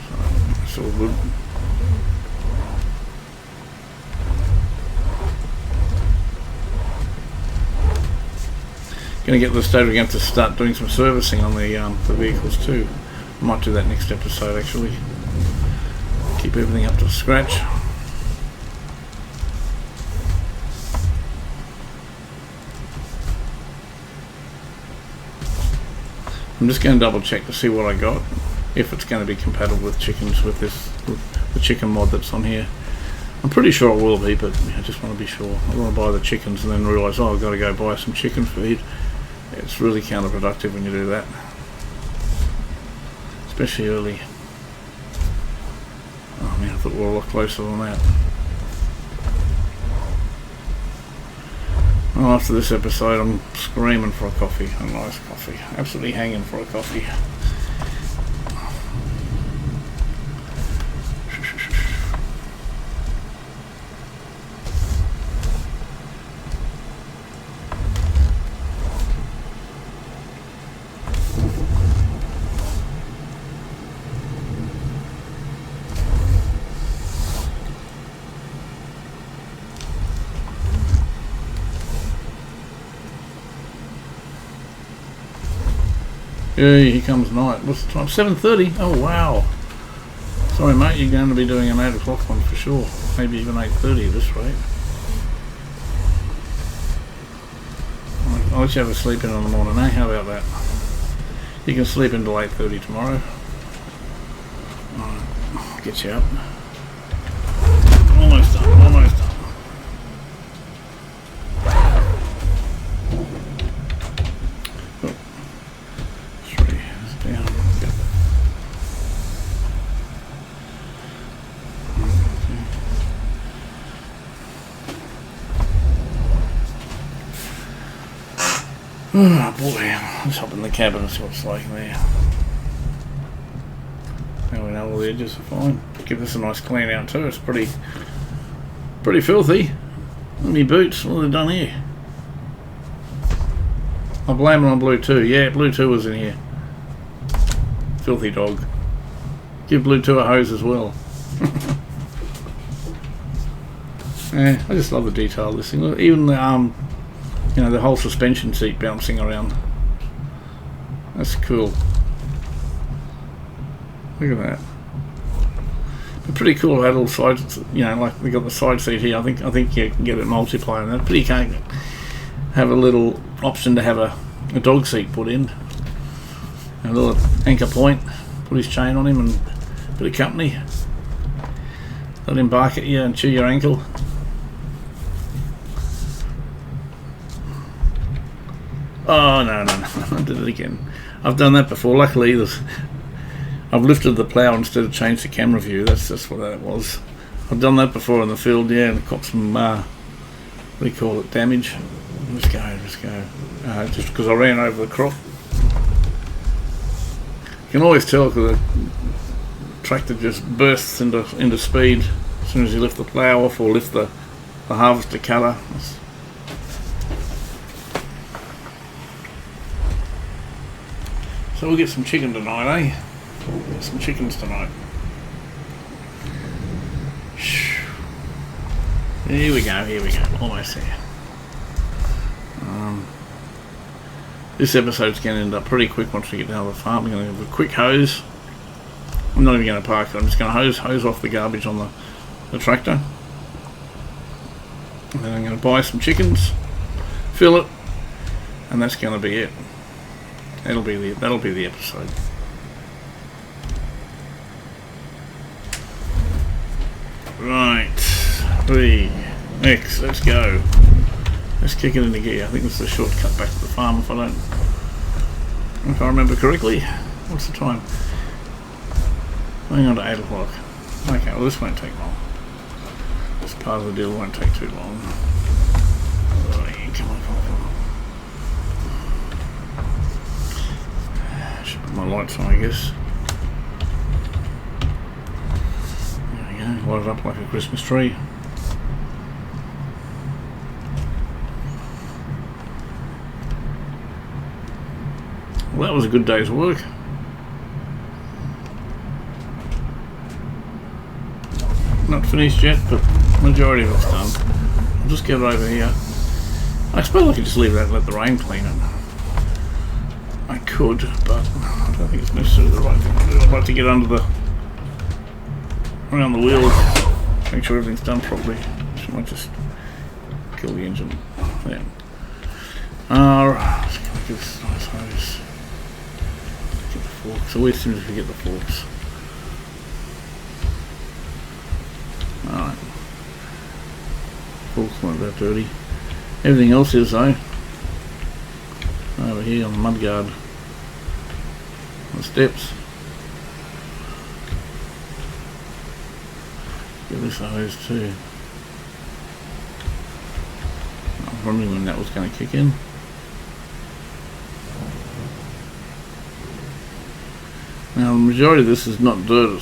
Speaker 1: So it's all good. Going to get to the stage we're going to start doing some servicing on the vehicles too. I might do that next episode actually. Keep everything up to scratch. I'm just going to double check to see what I got, if it's going to be compatible with chickens with the chicken mod that's on here. I'm pretty sure it will be, but I just want to be sure. I don't want to buy the chickens and then realise, oh, I've got to go buy some chicken feed. It's really counterproductive when you do that, especially early. Oh man, I thought we were a lot closer than that. Well, after this episode I'm screaming for a coffee, a nice coffee, absolutely hanging for a coffee. Yeah, here comes night. What's the time? 7:30? Oh wow. Sorry mate, you're going to be doing an 8 o'clock one for sure. Maybe even 8:30 at this rate. I'll let you have a sleep in the morning, eh? How about that? You can sleep until 8:30 tomorrow. Alright, get you up. Almost done, almost done. Oh boy, let's hop in the cabin and see what it's like there. Now we know all the edges are fine. Give this a nice clean out too. It's pretty filthy. Look at me boots, what have they done here? I blame it on Blue 2. Yeah, Blue 2 was in here. Filthy dog. Give Blue 2 a hose as well. Yeah, I just love the detail of this thing. Look, even the you know, the whole suspension seat bouncing around. That's cool. Look at that. But pretty cool that little side, you know, like we got the side seat here. I think you can get it multiplier and that. But you can't have a little option to have a dog seat put in. A little anchor point, put his chain on him and a bit of company. Let him bark at you and chew your ankle. Oh no, I did it again. I've done that before. Luckily I've lifted the plough instead of changed the camera view. That's just what that was. I've done that before in the field, yeah, and caught some what do you call it, damage. Let's go. Just because I ran over the crop. You can always tell because the tractor just bursts into speed as soon as you lift the plough off or lift the harvester cutter. So we'll get some chicken tonight, eh? Get some chickens tonight. Here we go, almost there. This episode's going to end up pretty quick once we get down to the farm. I'm going to have a quick hose. I'm not even going to park it, I'm just going to hose off the garbage on the tractor. And then I'm going to buy some chickens, fill it, and that's going to be it. That'll be the episode. Right, 3, X, let's go. Let's kick it into gear. I think this is a shortcut back to the farm if I remember correctly. What's the time? Going on to 8 o'clock. Okay, well this won't take long. This part of the deal won't take too long. Right, come on. Should put my lights on, I guess. There we go, light it up like a Christmas tree. Well, that was a good day's work. Not finished yet, but majority of it's done. I'll just get it over here. I suppose I could just leave that and let the rain clean it. I could, but I don't think it's necessarily the right thing to do. I'd like to get under around the wheels, make sure everything's done properly. So I might just kill the engine. Yeah. Let's get this nice hose. Get the forks. Always as soon as we get the forks. Alright. Forks weren't that dirty. Everything else is though. Over here on the mudguard. The steps. Give this a hose too. I was wondering when that was going to kick in. Now the majority of this is not dirt.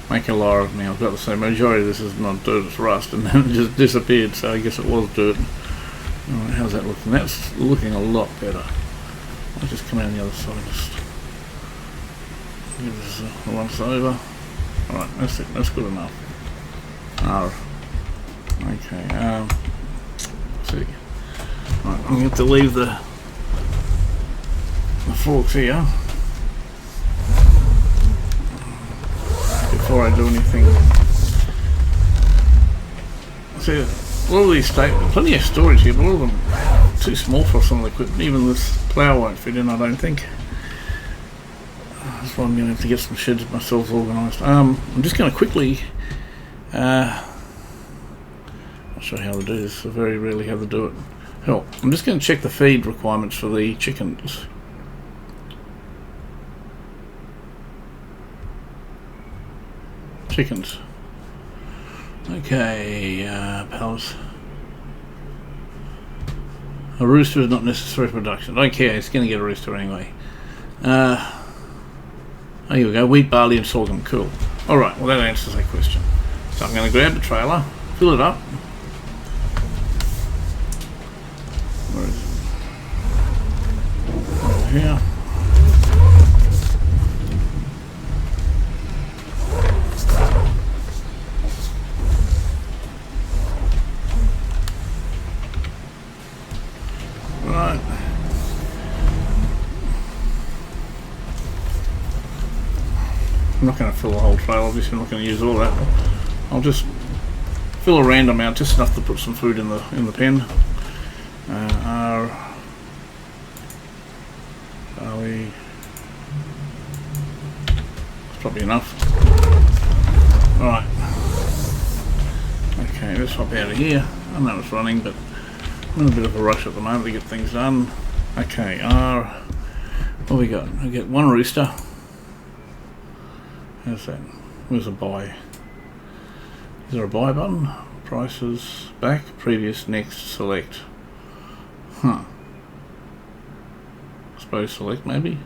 Speaker 1: Make a liar of me. I was about to say majority of this is not dirt, it's rust, and then it just disappeared, so I guess it was dirt. Alright, how's that looking? That's looking a lot better. I'll just come out on the other side, just give this a once over. Alright, that's it, that's good enough. Okay, let's see. Right, I'm going to have to leave the forks here before I do anything. See, a lot of these plenty of storage here, but all of them too small for some of the equipment. Even this plough won't fit in, I don't think. That's why I'm going to have to get some sheds myself organised. I'm just going to quickly I'll show you how to do this. I very rarely have to do it. Hell, I'm just going to check the feed requirements for the chickens. Okay, pals. A rooster is not necessary for production. I don't care, it's going to get a rooster anyway. Oh, here we go. Wheat, barley and sorghum. Cool. Alright, well that answers that question. So I'm going to grab the trailer, fill it up. Where is it? Over here. Right. I'm not going to fill the whole trailer, obviously I'm not going to use all that. I'll just fill a random amount, just enough to put some food in the pen. Barley. It's probably enough. Right. Okay, let's hop out of here. I know it's running, but I'm in a bit of a rush at the moment to get things done. Okay, what have we got? We get one rooster. How's that? Where's a buy? Is there a buy button? Prices, back, previous, next, select. Huh. I suppose select maybe?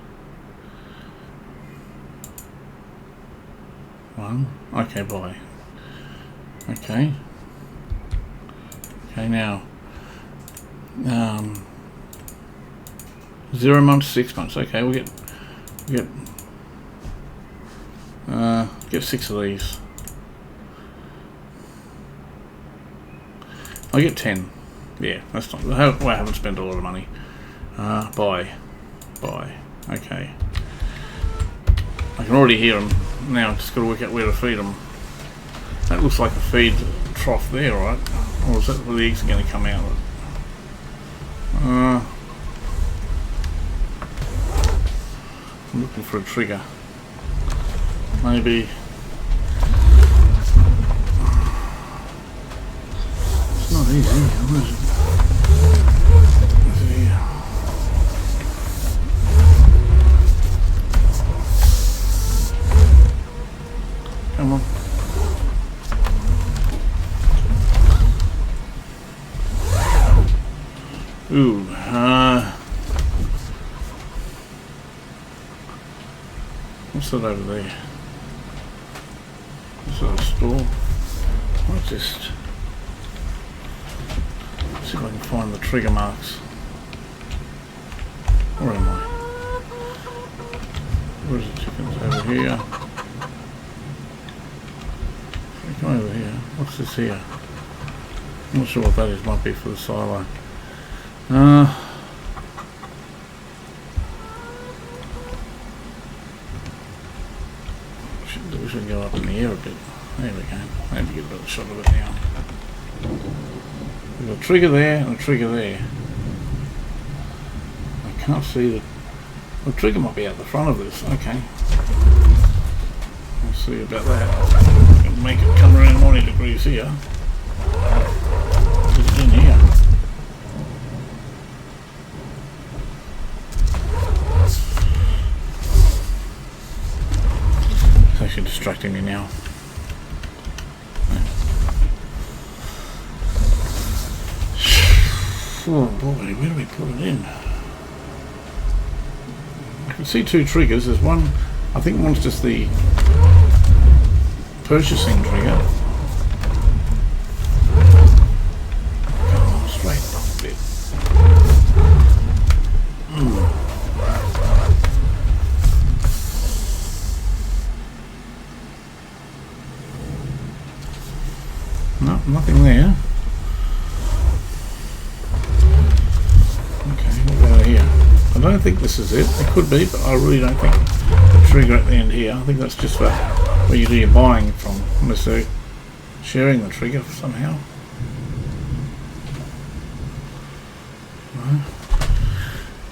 Speaker 1: One. Okay, buy. Okay. Okay, now. 0 months, 6 months. Okay, we'll get 6 of these. I'll get 10. Yeah, that's not. Well, I haven't spent a lot of money. Buy. Okay. I can already hear them now. Just got to work out where to feed them. That looks like a feed trough there, right? Or is that where the eggs are going to come out? I'm looking for a trigger. Maybe It's not easy, is it? Come on. Ooh, what's that over there? Is that a store? I'll just see if I can find the trigger marks. Where am I? Where's the chickens? Over here. Come over here. What's this here? I'm not sure what that is. Might be for the silo. We should go up in the air a bit. There we go. Maybe get a better shot of it now. We've got a trigger there and a trigger there. I can't see the trigger might be out the front of this. Okay. We'll see about that. Can make it come around 90 degrees here. It's in here. It's actually distracting me now. Oh boy, where do we put it in? I can see two triggers. There's one, I think one's just the purchasing trigger. Come on, straight up a bit. No, nothing there. I don't think this is it. It could be, but I really don't think the trigger at the end here. I think that's just for where you do your buying from, unless they're sharing the trigger somehow.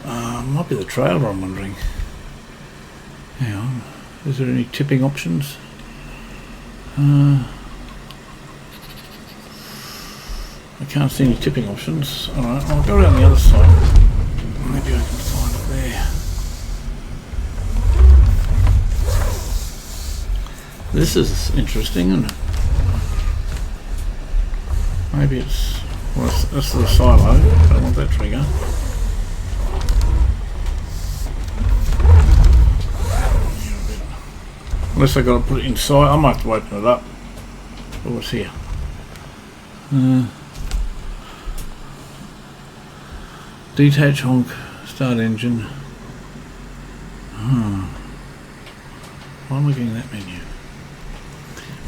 Speaker 1: Might be the trailer, I'm wondering. Hang on. Is there any tipping options? I can't see any tipping options. Alright, I'll go around the other side. Maybe I can find it there. This is interesting, isn't it? Maybe it's... well, that's the silo. I don't want that trigger. Unless I've got to put it inside. I might have to open it up. Oh, what's here? Detach honk, start engine. Why am I getting that menu?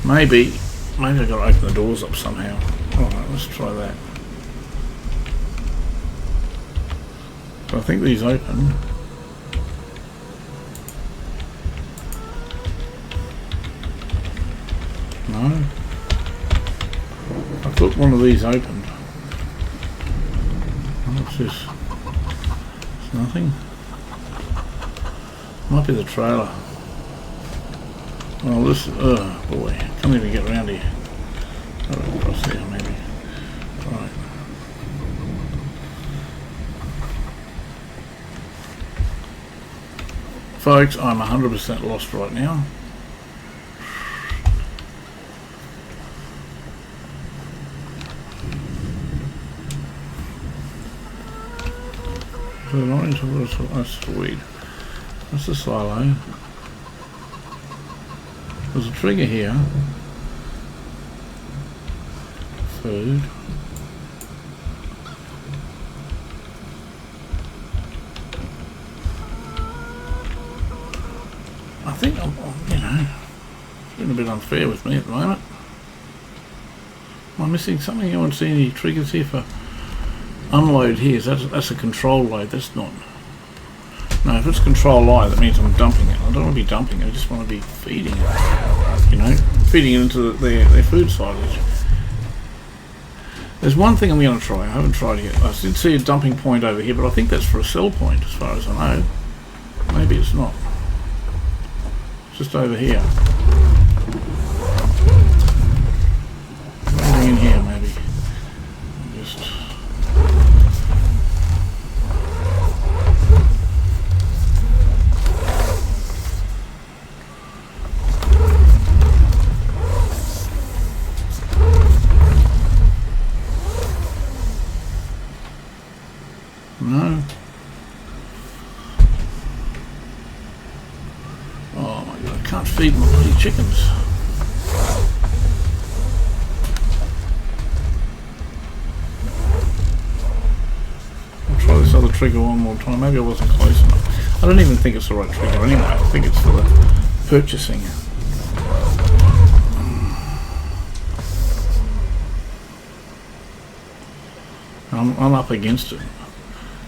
Speaker 1: Maybe I've got to open the doors up somehow. Alright, let's try that. So I think these open. No. I thought one of these opened. What's this? It's nothing. Might be the trailer. Well, this. Oh boy, can't even get around here. Oh, across here maybe. Right. Folks, I'm 100% lost right now. So that's sweet. That's the silo. There's a trigger here. Food. I think I'm it's been a bit unfair with me at the moment. Am I missing something? You want to see any triggers here for unload here? So that's a control load. That's not. No, if it's control load, that means I'm dumping it. I don't want to be dumping it. I just want to be feeding it. Feeding it into their food silage. There's one thing I'm going to try. I haven't tried it yet. I did see a dumping point over here, but I think that's for a sell point, as far as I know. Maybe it's not. It's just over here. Maybe in here, maybe. I can't feed my bloody chickens. I'll try this other trigger one more time. Maybe I wasn't close enough. I don't even think it's the right trigger anyway. I think it's for the purchasing. I'm up against it.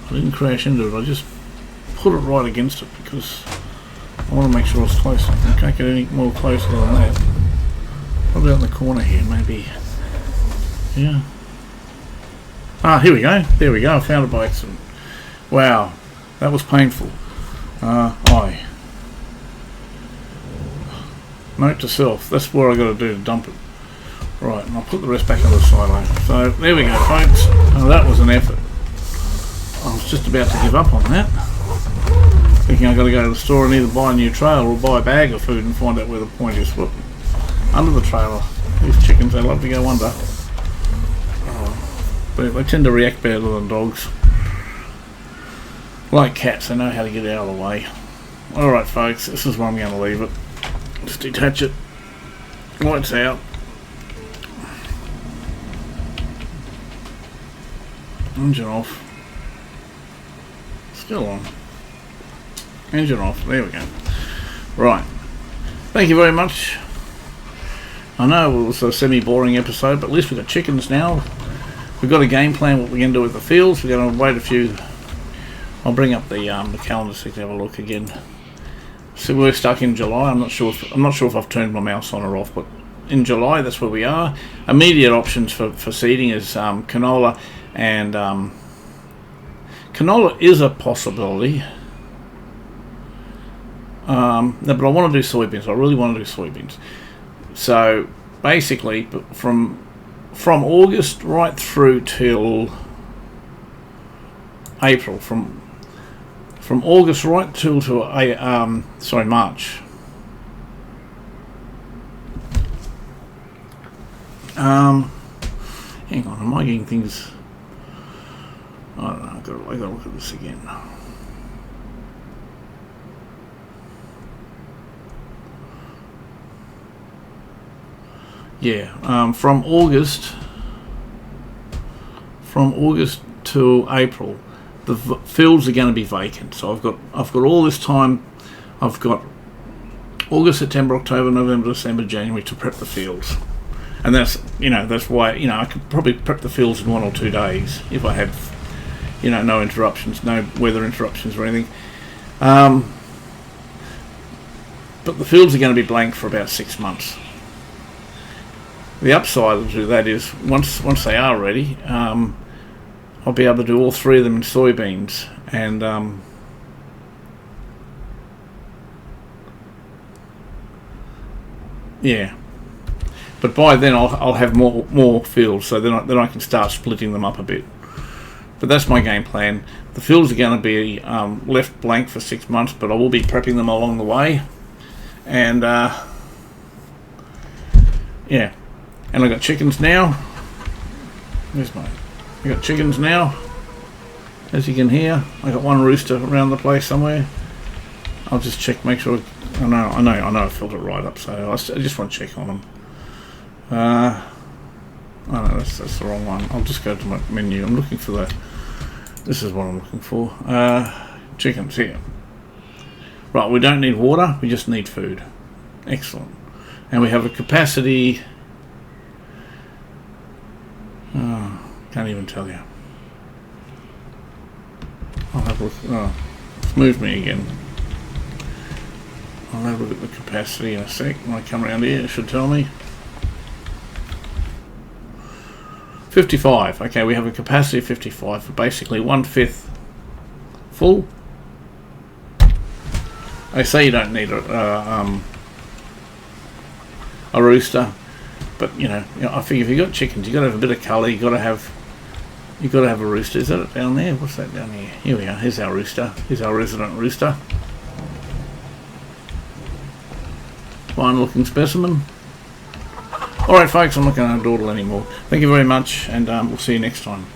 Speaker 1: I didn't crash into it, I just put it right against it because I want to make sure it's close enough. I can't get any more closer than that. Probably out in the corner here, maybe. Yeah. Ah, here we go. There we go. I found it by accident. Wow, that was painful. Aye. Note to self, that's what I got to do to dump it. Right, and I'll put the rest back on the silo. So there we go, folks. Oh, that was an effort. I was just about to give up on that, thinking I've got to go to the store and either buy a new trailer or buy a bag of food and find out where the point is. Whoop. Under the trailer. These chickens, they love to go under. But they tend to react better than dogs. Like cats, they know how to get out of the way. Alright folks, this is where I'm going to leave it. Just detach it. Lights out. Engine off. Still on. Engine off. There we go. Right. Thank you very much. I know it was a semi-boring episode, but at least we've got chickens now. We've got a game plan what we're going to do with the fields. We're going to wait a few. I'll bring up the calendar so you can have a look again. So we're stuck in July. I'm not sure if I've turned my mouse on or off, but in July that's where we are. Immediate options for seeding is canola, and canola is a possibility. No, but I want to do soybeans. I really want to do soybeans. So basically, from August right through till April, from August right till to March. Hang on, am I getting things? I don't know. I got to look at this again. Yeah, from August to April, the fields are going to be vacant. So I've got all this time. I've got August, September, October, November, December, January to prep the fields, and that's why I could probably prep the fields in 1 or 2 days if I had no interruptions, no weather interruptions or anything. But the fields are going to be blank for about 6 months. The upside to that is once they are ready, I'll be able to do all 3 of them in soybeans, and yeah. But by then I'll have more fields, so then I can start splitting them up a bit. But that's my game plan. The fields are going to be left blank for 6 months, but I will be prepping them along the way, and yeah. And I've got chickens now. Where's mine? I got chickens now. As you can hear, I got one rooster around the place somewhere. I'll just check, make sure. I know I filled it right up, so I just want to check on them. Oh no, that's the wrong one. I'll just go to my menu. I'm looking for the. This is what I'm looking for. Chickens here. Right, we don't need water. We just need food. Excellent. And we have a capacity. Oh, can't even tell you. I'll have a look. Oh, it's moved me again. I'll have a look at the capacity in a sec. When I come around here, it should tell me. 55. Okay, we have a capacity of 55 for basically 1/5 full. They say you don't need a rooster. But I figure if you've got chickens, you've got to have a bit of colour. You've got to have a rooster. Is that it down there? What's that down here? Here we are. Here's our rooster. Here's our resident rooster. Fine looking specimen. Alright folks, I'm not going to dawdle anymore. Thank you very much, and we'll see you next time.